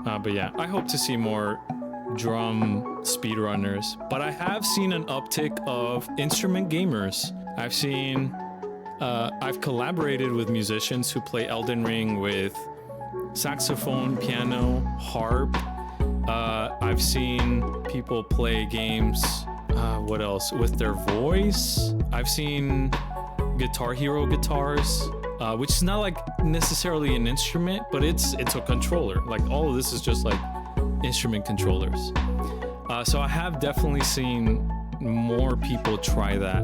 But yeah, I hope to see more drum speedrunners, but I have seen an uptick of instrument gamers. I've collaborated with musicians who play Elden Ring with saxophone, piano, harp. I've seen people play games, what else, with their voice. I've seen Guitar Hero guitars, which is not like necessarily an instrument, but it's a controller. Like all of this is just like instrument controllers. So I have definitely seen more people try that,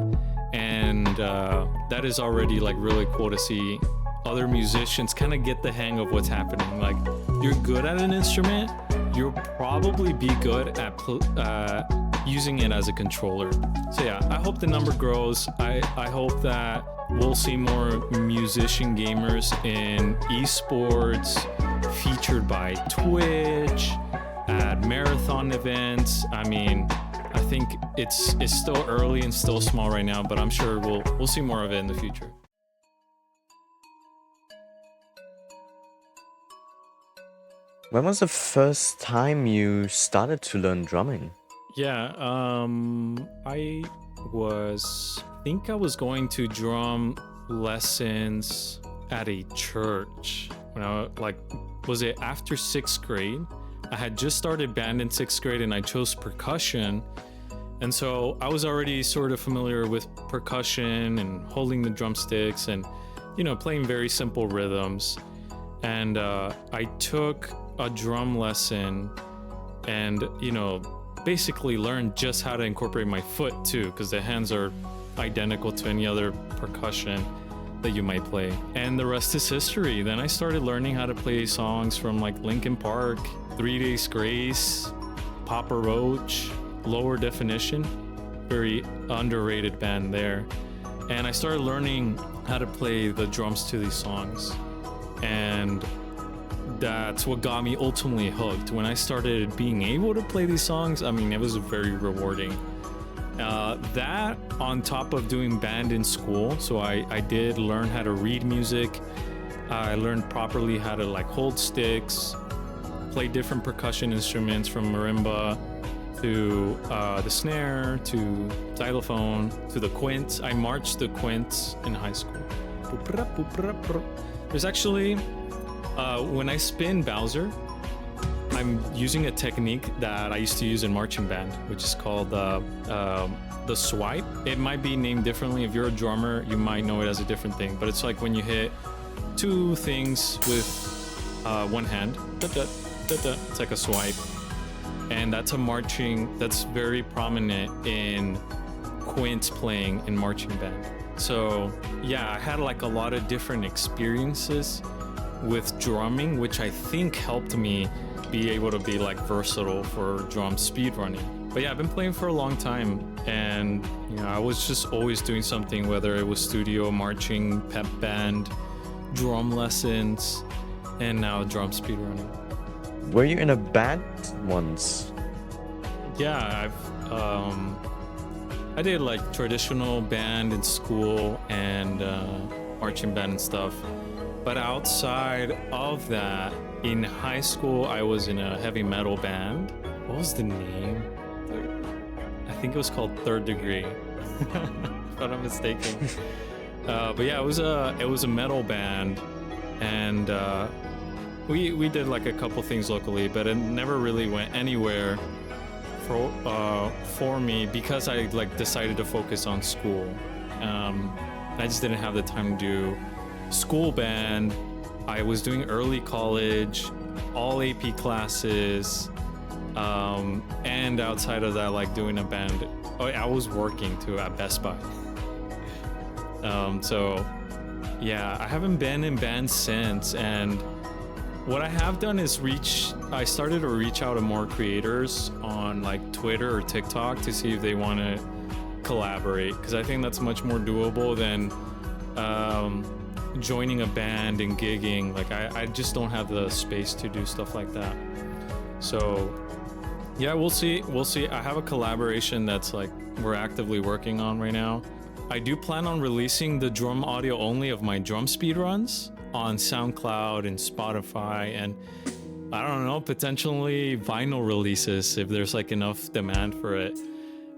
and that is already like really cool to see other musicians kind of get the hang of what's happening. Like, you're good at an instrument, you'll probably be good at using it as a controller. So yeah, I hope the number grows. I hope that we'll see more musician gamers in esports, featured by Twitch, at marathon events. I mean, I think it's still early and still small right now, but I'm sure we'll see more of it in the future. When was the first time you started to learn drumming? Yeah, I think I was going to drum lessons at a church when was it after 6th grade? I had just started band in 6th grade and I chose percussion. And so I was already sort of familiar with percussion and holding the drumsticks and, playing very simple rhythms. And I took a drum lesson and, basically learned just how to incorporate my foot too, because the hands are identical to any other percussion that you might play. And the rest is history. Then I started learning how to play songs from like Linkin Park, 3 Days Grace, Papa Roach, Lower Definition, very underrated band there. And I started learning how to play the drums to these songs. And that's what got me ultimately hooked. When I started being able to play these songs, I mean, it was very rewarding. That on top of doing band in school, so I did learn how to read music. I learned properly how to like hold sticks, play different percussion instruments from marimba to the snare to xylophone to the quint. I marched the quints in high school. There's actually, when I spin Bowser, I'm using a technique that I used to use in marching band, which is called the swipe. It might be named differently. If you're a drummer, you might know it as a different thing, but it's like when you hit two things with one hand. It's like a swipe. And that's that's very prominent in quint playing in marching band. So yeah, I had like a lot of different experiences with drumming, which I think helped me be able to be like versatile for drum speedrunning. But yeah, I've been playing for a long time, and I was just always doing something, whether it was studio, marching, pep band, drum lessons, and now drum speedrunning. Were you in a band once? Yeah, I did like traditional band in school and marching band and stuff. But outside of that, in high school, I was in a heavy metal band. What was the name? I think it was called Third Degree, if I'm not mistaken. But yeah, it was a metal band, and we did like a couple things locally, but it never really went anywhere for me because I like decided to focus on school. I just didn't have the time to do school band. I was doing early college, all AP classes, and outside of that, like doing a band. I was working too at Best Buy. So yeah, I haven't been in bands since, and what I have done is I started to reach out to more creators on like Twitter or TikTok to see if they want to collaborate, because I think that's much more doable than joining a band and gigging. Like I just don't have the space to do stuff like that. So yeah, we'll see. I have a collaboration that's like we're actively working on right now. I do plan on releasing the drum audio only of my drum speedruns on SoundCloud and Spotify, and I don't know, potentially vinyl releases if there's like enough demand for it.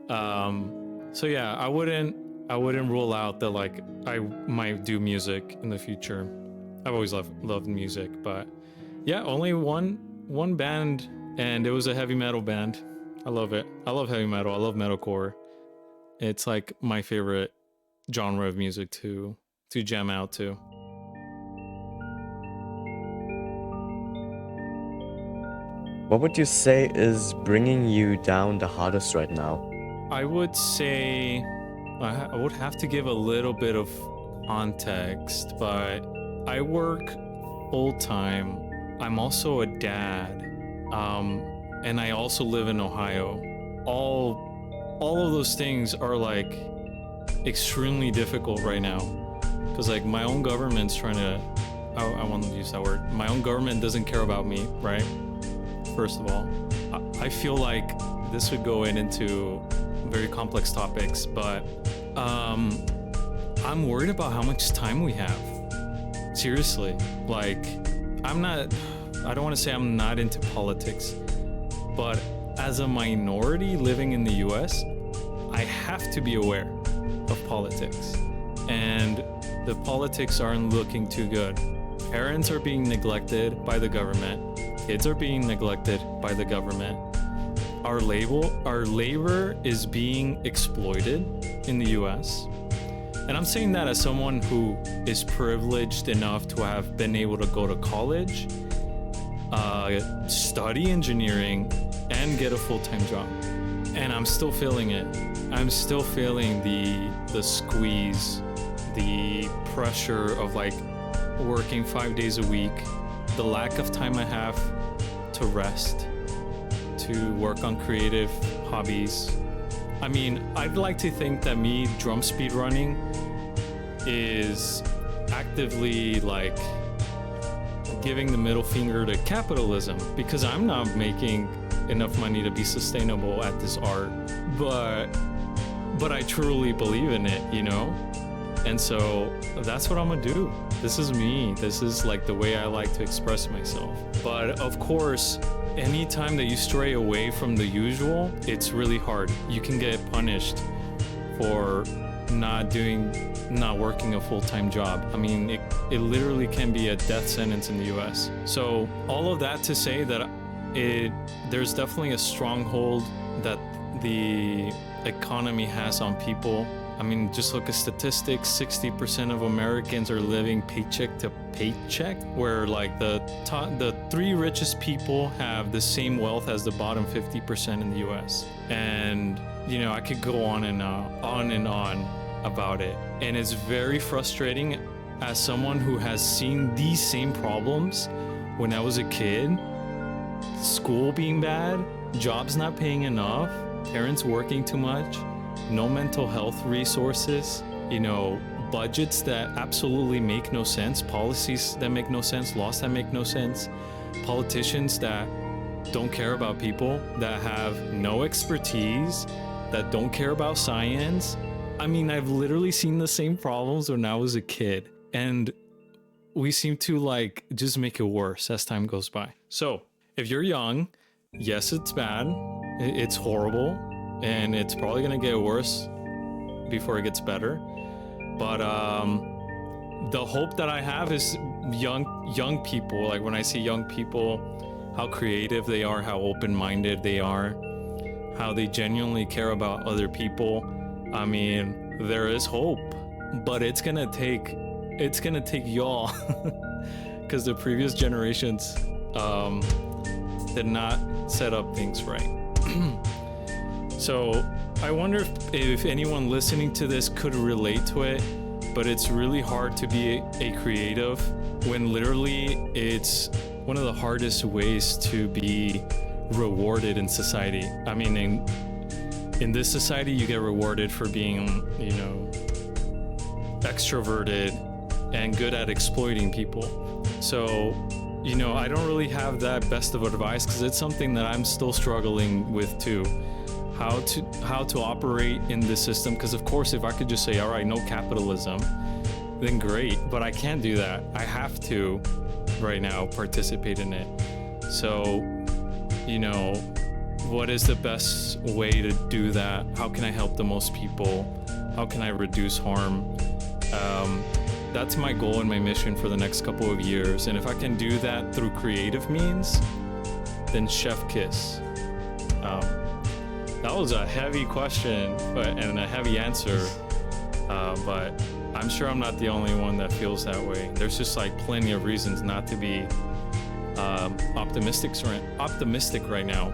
So yeah, I wouldn't rule out that like I might do music in the future. I've always loved music, but Yeah, only one band, and it was a heavy metal band. I love it. I love heavy metal. I love metalcore. It's like my favorite genre of music to jam out to. What would you say is bringing you down the hardest right now? I would say I would have to give a little bit of context, but I work full time. I'm also a dad, and I also live in Ohio. All of those things are like extremely difficult right now, because like my own government's trying to. I want to use that word. My own government doesn't care about me, right? First of all, I feel like this would go into very complex topics, but I'm worried about how much time we have. Seriously, like I don't want to say I'm not into politics, but as a minority living in the US, I have to be aware of politics, and the politics aren't looking too good. Parents are being neglected by the government. Kids are being neglected by the government. Our labor is being exploited in the US. And I'm saying that as someone who is privileged enough to have been able to go to college, study engineering, and get a full-time job. And I'm still feeling it. I'm still feeling the squeeze, the pressure of like working 5 days a week, the lack of time I have to rest, to work on creative hobbies. I mean, I'd like to think that me drum speedrunning is actively like giving the middle finger to capitalism, because I'm not making enough money to be sustainable at this art, but I truly believe in it, you know? And so that's what I'm gonna do. This is me. This is like the way I like to express myself. But of course, anytime that you stray away from the usual, it's really hard. You can get punished for not working a full-time job. I mean, it literally can be a death sentence in the US. So all of that to say that there's definitely a stronghold that the economy has on people. I mean, just look at statistics. 60% of Americans are living paycheck to paycheck, where like the three richest people have the same wealth as the bottom 50% in the US. And, you know, I could go on and on about it. And it's very frustrating as someone who has seen these same problems when I was a kid. School being bad, jobs not paying enough, parents working too much, no mental health resources, you know, budgets that absolutely make no sense, policies that make no sense, laws that make no sense, politicians that don't care about people, that have no expertise, that don't care about science. I mean, I've literally seen the same problems when I was a kid, and we seem to like just make it worse as time goes by. So if you're young, yes, it's bad, it's horrible, and it's probably gonna get worse before it gets better. But the hope that I have is young people. Like when I see young people, how creative they are, how open-minded they are, how they genuinely care about other people. I mean, there is hope, but it's gonna take y'all, because the previous generations did not set up things right. So I wonder if anyone listening to this could relate to it, but it's really hard to be a creative when literally it's one of the hardest ways to be rewarded in society. I mean, in this society, you get rewarded for being, you know, extroverted and good at exploiting people. So, you know, I don't really have that best of advice, because it's something that I'm still struggling with too. How to operate in this system, because of course if I could just say, all right, no capitalism, then great, but I can't do that. I have to right now participate in it. So, you know, what is the best way to do that? How can I help the most people? How can I reduce harm? that's my goal and my mission for the next couple of years. And if I can do that through creative means, then chef kiss. That was a heavy question and a heavy answer, but I'm sure I'm not the only one that feels that way. There's just like plenty of reasons not to be optimistic right now,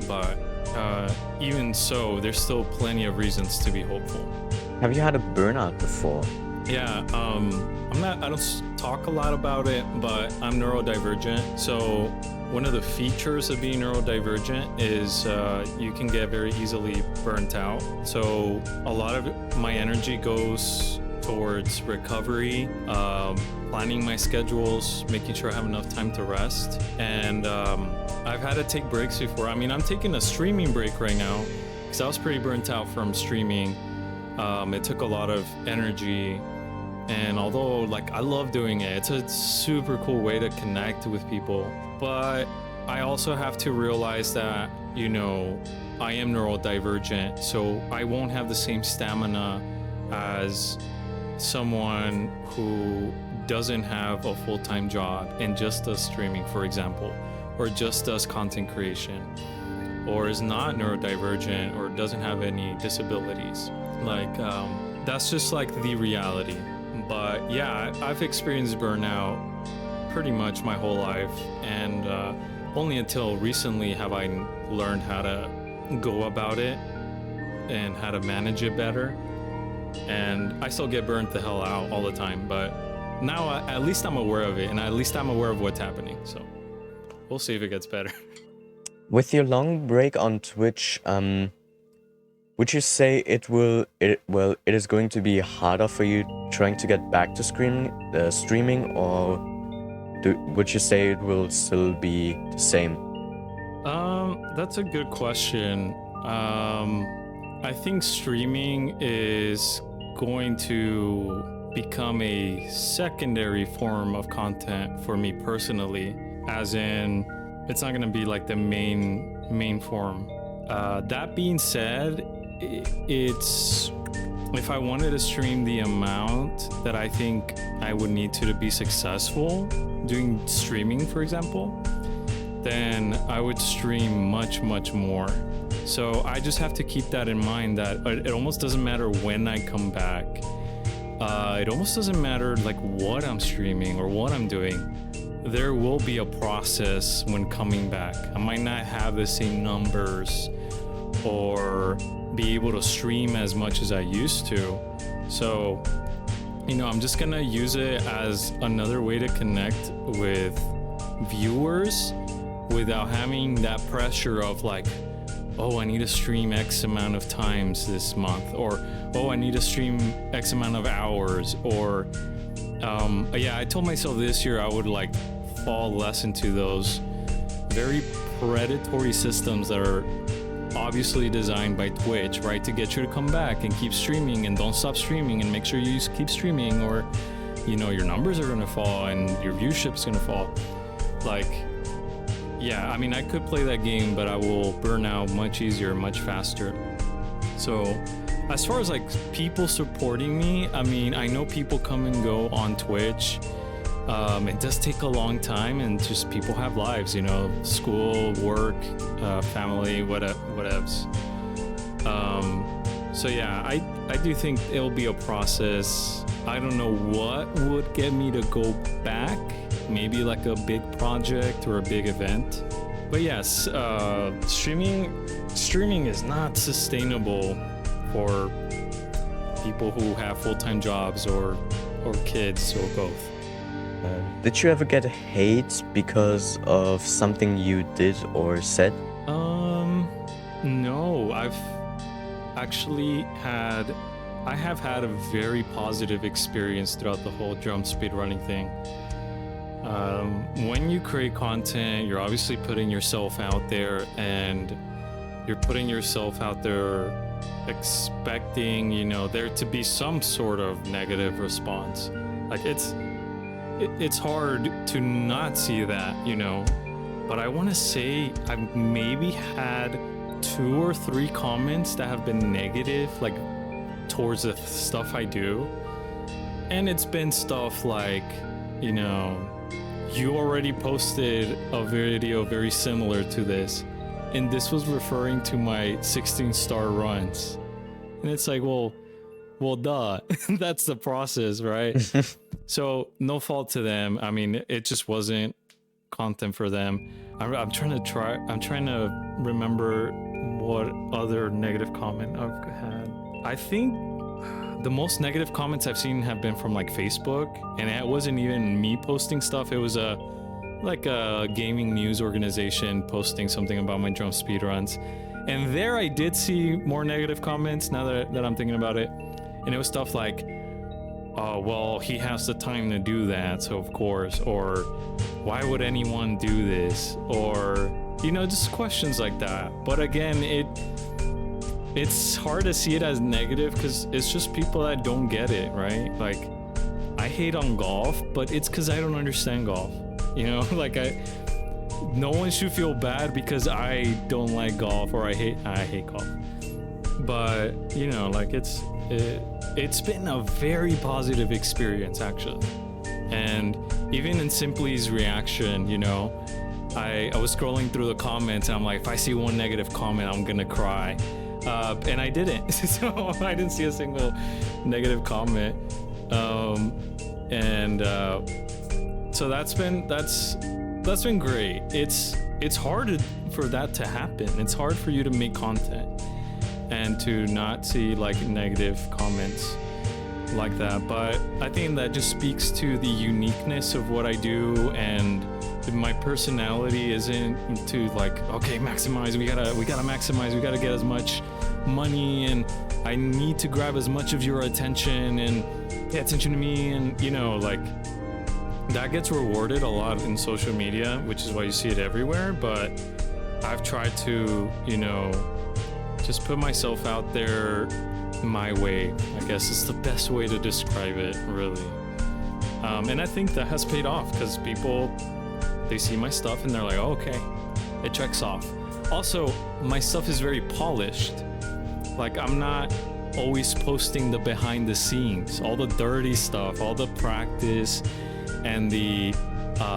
but even so, there's still plenty of reasons to be hopeful. Have you had a burnout before? Yeah, I don't talk a lot about it, but I'm neurodivergent. So one of the features of being neurodivergent is you can get very easily burnt out. So a lot of my energy goes towards recovery, planning my schedules, making sure I have enough time to rest. And I've had to take breaks before. I mean, I'm taking a streaming break right now because I was pretty burnt out from streaming. It took a lot of energy, and although like I love doing it, it's a super cool way to connect with people, but I also have to realize that, you know, I am neurodivergent, so I won't have the same stamina as someone who doesn't have a full-time job and just does streaming, for example, or just does content creation, or is not neurodivergent or doesn't have any disabilities. Like that's just like the reality. But yeah, I've experienced burnout pretty much my whole life, and only until recently have I learned how to go about it and how to manage it better. And I still get burnt the hell out all the time, but now at least I'm aware of it, and at least I'm aware of what's happening. So we'll see if it gets better. With your long break on Twitch, would you say it is going to be harder for you trying to get back to streaming, or would you say it will still be the same? That's a good question. I think streaming is going to become a secondary form of content for me personally, as in it's not going to be like the main form. That being said, it's if I wanted to stream the amount that I think I would need to be successful doing streaming, for example, then I would stream much more. So I just have to keep that in mind, that it almost doesn't matter when I come back. It almost doesn't matter like what I'm streaming or what I'm doing. There will be a process when coming back. I might not have the same numbers or be able to stream as much as I used to. So, you know, I'm just gonna use it as another way to connect with viewers without having that pressure of like, oh, I need to stream X amount of times this month, or oh, I need to stream X amount of hours, or yeah, I told myself this year I would like fall less into those very predatory systems that are obviously designed by Twitch, right, to get you to come back and keep streaming and don't stop streaming and make sure you keep streaming, or you know, your numbers are gonna fall and your viewership's gonna fall. Like, yeah, I mean, I could play that game, but I will burn out much easier, much faster. So as far as like people supporting me, I mean, I know people come and go on Twitch. It does take a long time, and just people have lives, you know, school, work, family, whatevs. So yeah, I do think it'll be a process. I don't know what would get me to go back. Maybe like a big project or a big event. But yes, streaming is not sustainable for people who have full-time jobs or kids or both. Did you ever get hate because of something you did or said? No, I have had a very positive experience throughout the whole drum speedrunning thing. When you create content, you're obviously putting yourself out there, and you're putting yourself out there expecting, you know, there to be some sort of negative response. Like it's hard to not see that, you know, but I want to say I've maybe had 2 or 3 comments that have been negative, like towards the stuff I do. And it's been stuff like, you know, you already posted a video very similar to this, and this was referring to my 16-star runs. And it's like, well, duh. That's the process, right? So no fault to them. I mean, it just wasn't content for them. I'm trying to remember what other negative comment I've had. I think the most negative comments I've seen have been from like Facebook, and it wasn't even me posting stuff. It was a gaming news organization posting something about my drum speedruns. And there I did see more negative comments now that I'm thinking about it. And it was stuff like, oh, well, he has the time to do that, so of course, or why would anyone do this? Or, you know, just questions like that. But again, it's hard to see it as negative because it's just people that don't get it, right? Like, I hate on golf, but it's because I don't understand golf. You know, like no one should feel bad because I don't like golf or I hate golf. But, you know, like it's been a very positive experience actually. And even in Simply's reaction, you know, I was scrolling through the comments and I'm like, if I see one negative comment, I'm gonna cry. And I didn't. So I didn't see a single negative comment. So that's been great. It's hard for that to happen. It's hard for you to make content and to not see like negative comments like that. But I think that just speaks to the uniqueness of what I do, and my personality isn't to like, okay, maximize. We gotta maximize. We gotta get as much money, and I need to grab as much of your attention and pay attention to me, and you know, like. That gets rewarded a lot in social media, which is why you see it everywhere. But I've tried to, you know, just put myself out there my way. I guess it's the best way to describe it, really. And I think that has paid off because people, they see my stuff and they're like, oh, okay, it checks off. Also, my stuff is very polished. Like, I'm not always posting the behind the scenes, all the dirty stuff, all the practice, and the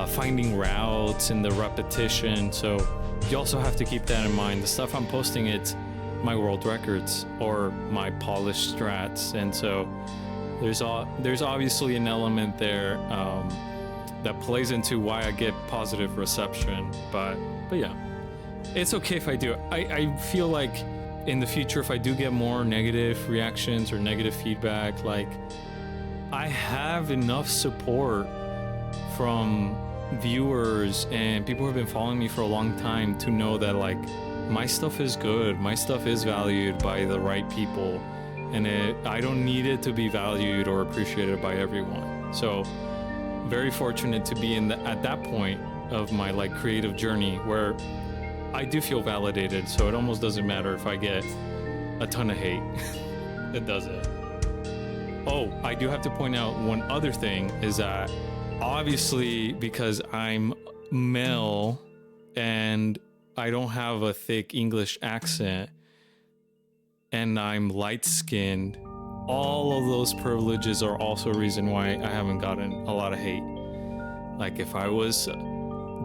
finding routes and the repetition. So you also have to keep that in mind. The stuff I'm posting, it's my world records or my polished strats, and so there's obviously an element there that plays into why I get positive reception. But yeah, it's okay if I do. I feel like in the future, if I do get more negative reactions or negative feedback, like I have enough support from viewers and people who have been following me for a long time to know that like my stuff is good, my stuff is valued by the right people, and I don't need it to be valued or appreciated by everyone. So very fortunate to be at that point of my like creative journey where I do feel validated, so it almost doesn't matter if I get a ton of hate. It doesn't. Oh, I do have to point out one other thing is that obviously because I'm male and I don't have a thick English accent and I'm light-skinned, all of those privileges are also a reason why I haven't gotten a lot of hate. Like if I was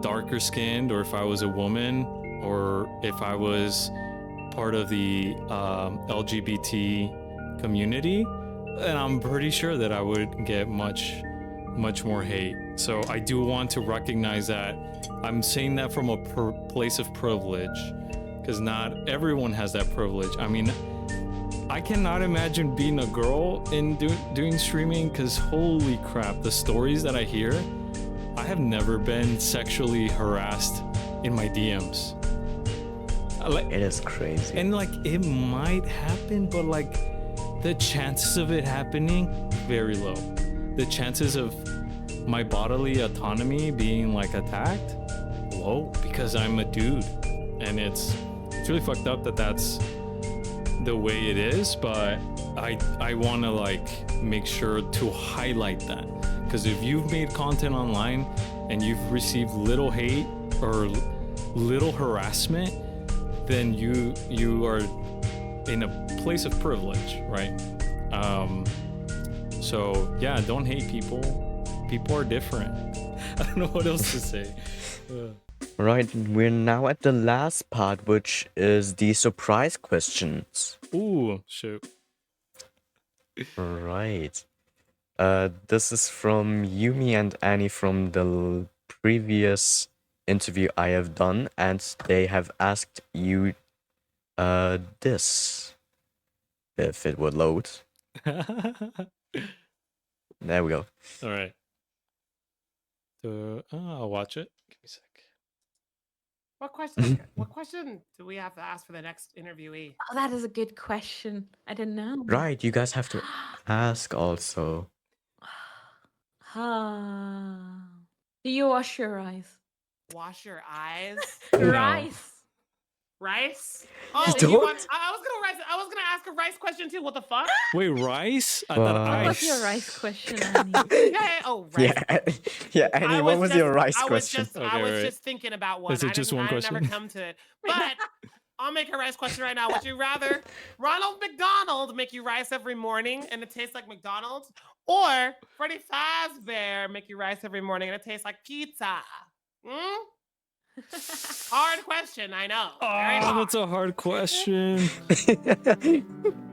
darker skinned, or if I was a woman, or if I was part of the LGBT community, then I'm pretty sure that I would get much more hate. So I do want to recognize that. I'm saying that from a place of privilege, because not everyone has that privilege. I mean, I cannot imagine being a girl and doing streaming, because holy crap, the stories that I hear. I have never been sexually harassed in my DMs. It is crazy. And like it might happen, but like the chances of it happening, very low. The chances of my bodily autonomy being like attacked, low, because I'm a dude. And it's really fucked up that that's the way it is, but I want to like make sure to highlight that, because if you've made content online and you've received little hate or little harassment, then you are in a place of privilege, right? So yeah, don't hate people. People are different. I don't know what else to say. Right, we're now at the last part, which is the surprise questions. Ooh, shoot. Right. This is from Yumi and Annie from the previous interview I have done, and they have asked you this. If it would load. There we go. All right. I'll watch it. Give me a sec. What question do we have to ask for the next interviewee? Oh, that is a good question. I don't know. Right, you guys have to ask also. Do you wash your eyes? Wash your eyes. No. Rice. Rice? Oh, You you don't? want, I was gonna ask a rice question too. What the fuck? Wait, rice? I thought What? What was ice. your rice question, Annie? Oh, rice. Yeah, Annie, what was your rice question? I Okay, was right. just thinking about one. Is it just one I never question? come to it. But I'll make a rice question right now. Would you rather Ronald McDonald make you rice every morning and it tastes like McDonald's, or Freddy Fazbear make you rice every morning and it tastes like pizza? Hmm? Hard question, I know. Very Oh, hard. that's a hard question.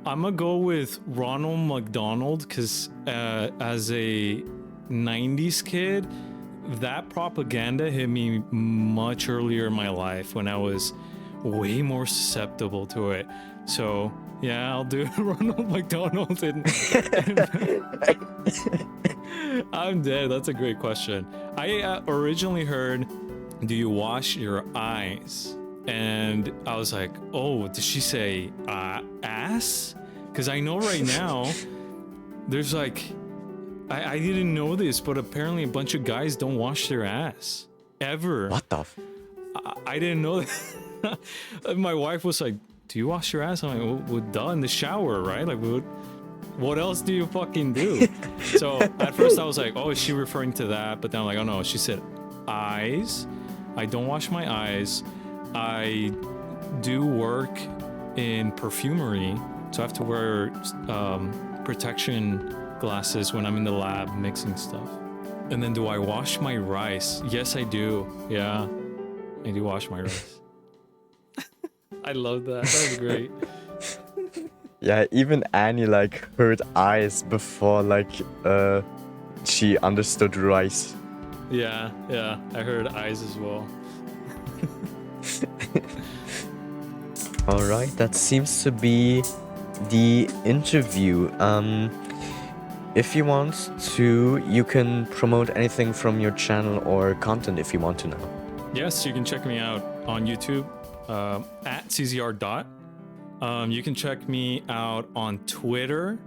I'm gonna go with Ronald McDonald because as a 90s kid, that propaganda hit me much earlier in my life when I was way more susceptible to it. So yeah, I'll do Ronald McDonald. I'm dead. That's a great question. I originally heard, do you wash your eyes? And I was like, oh, did she say ass? Because I know right now there's like, I didn't know this, but apparently a bunch of guys don't wash their ass ever. What the? I didn't know that. My wife was like, do you wash your ass? I'm like, well, duh, in the shower, right? Like, what else do you fucking do? So at first I was like, oh, is she referring to that? But then I'm like, oh no, she said eyes. I don't wash my eyes. I do work in perfumery, so I have to wear protection glasses when I'm in the lab mixing stuff. And then do I wash my rice? Yes, I do. Yeah, I do wash my rice. I love that. That was great. Yeah, even Annie like heard eyes before like she understood rice. Yeah, I heard eyes as well. All right, that seems to be the interview. If you want to, you can promote anything from your channel or content if you want to now. Yes, you can check me out on YouTube at CZR. You can check me out on Twitter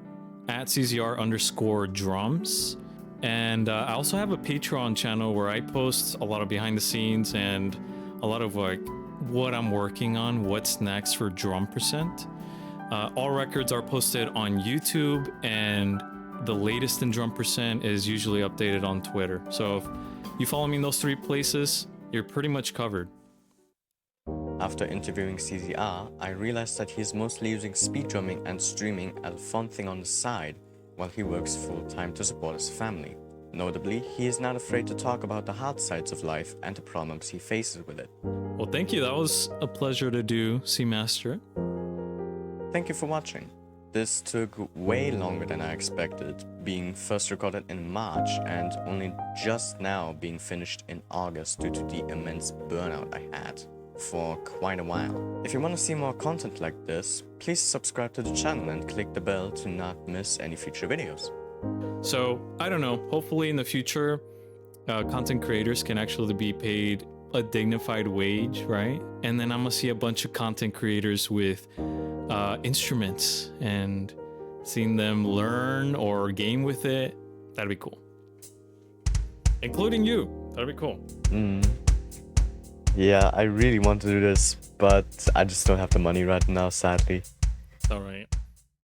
at CZR_drums. And I also have a Patreon channel where I post a lot of behind the scenes and a lot of like what I'm working on, what's next for Drum Percent. All records are posted on YouTube, and the latest in Drum Percent is usually updated on Twitter. So if you follow me in those three places, you're pretty much covered. After interviewing CZR, I realized that he is mostly using speedrumming and streaming as a fun thing on the side, while he works full-time to support his family. Notably, he is not afraid to talk about the hard sides of life and the problems he faces with it. Well, thank you. That was a pleasure to do, Seamaster. Thank you for watching. This took way longer than I expected, being first recorded in March and only just now being finished in August due to the immense burnout I had for quite a while. If you want to see more content like this, please subscribe to the channel and click the bell to not miss any future videos. So, I don't know, hopefully in the future, content creators can actually be paid a dignified wage, right? And then I'm gonna see a bunch of content creators with instruments and seeing them learn or game with it. That'd be cool. Including you. That'd be cool. Yeah, I really want to do this, but I just don't have the money right now, sadly. All right.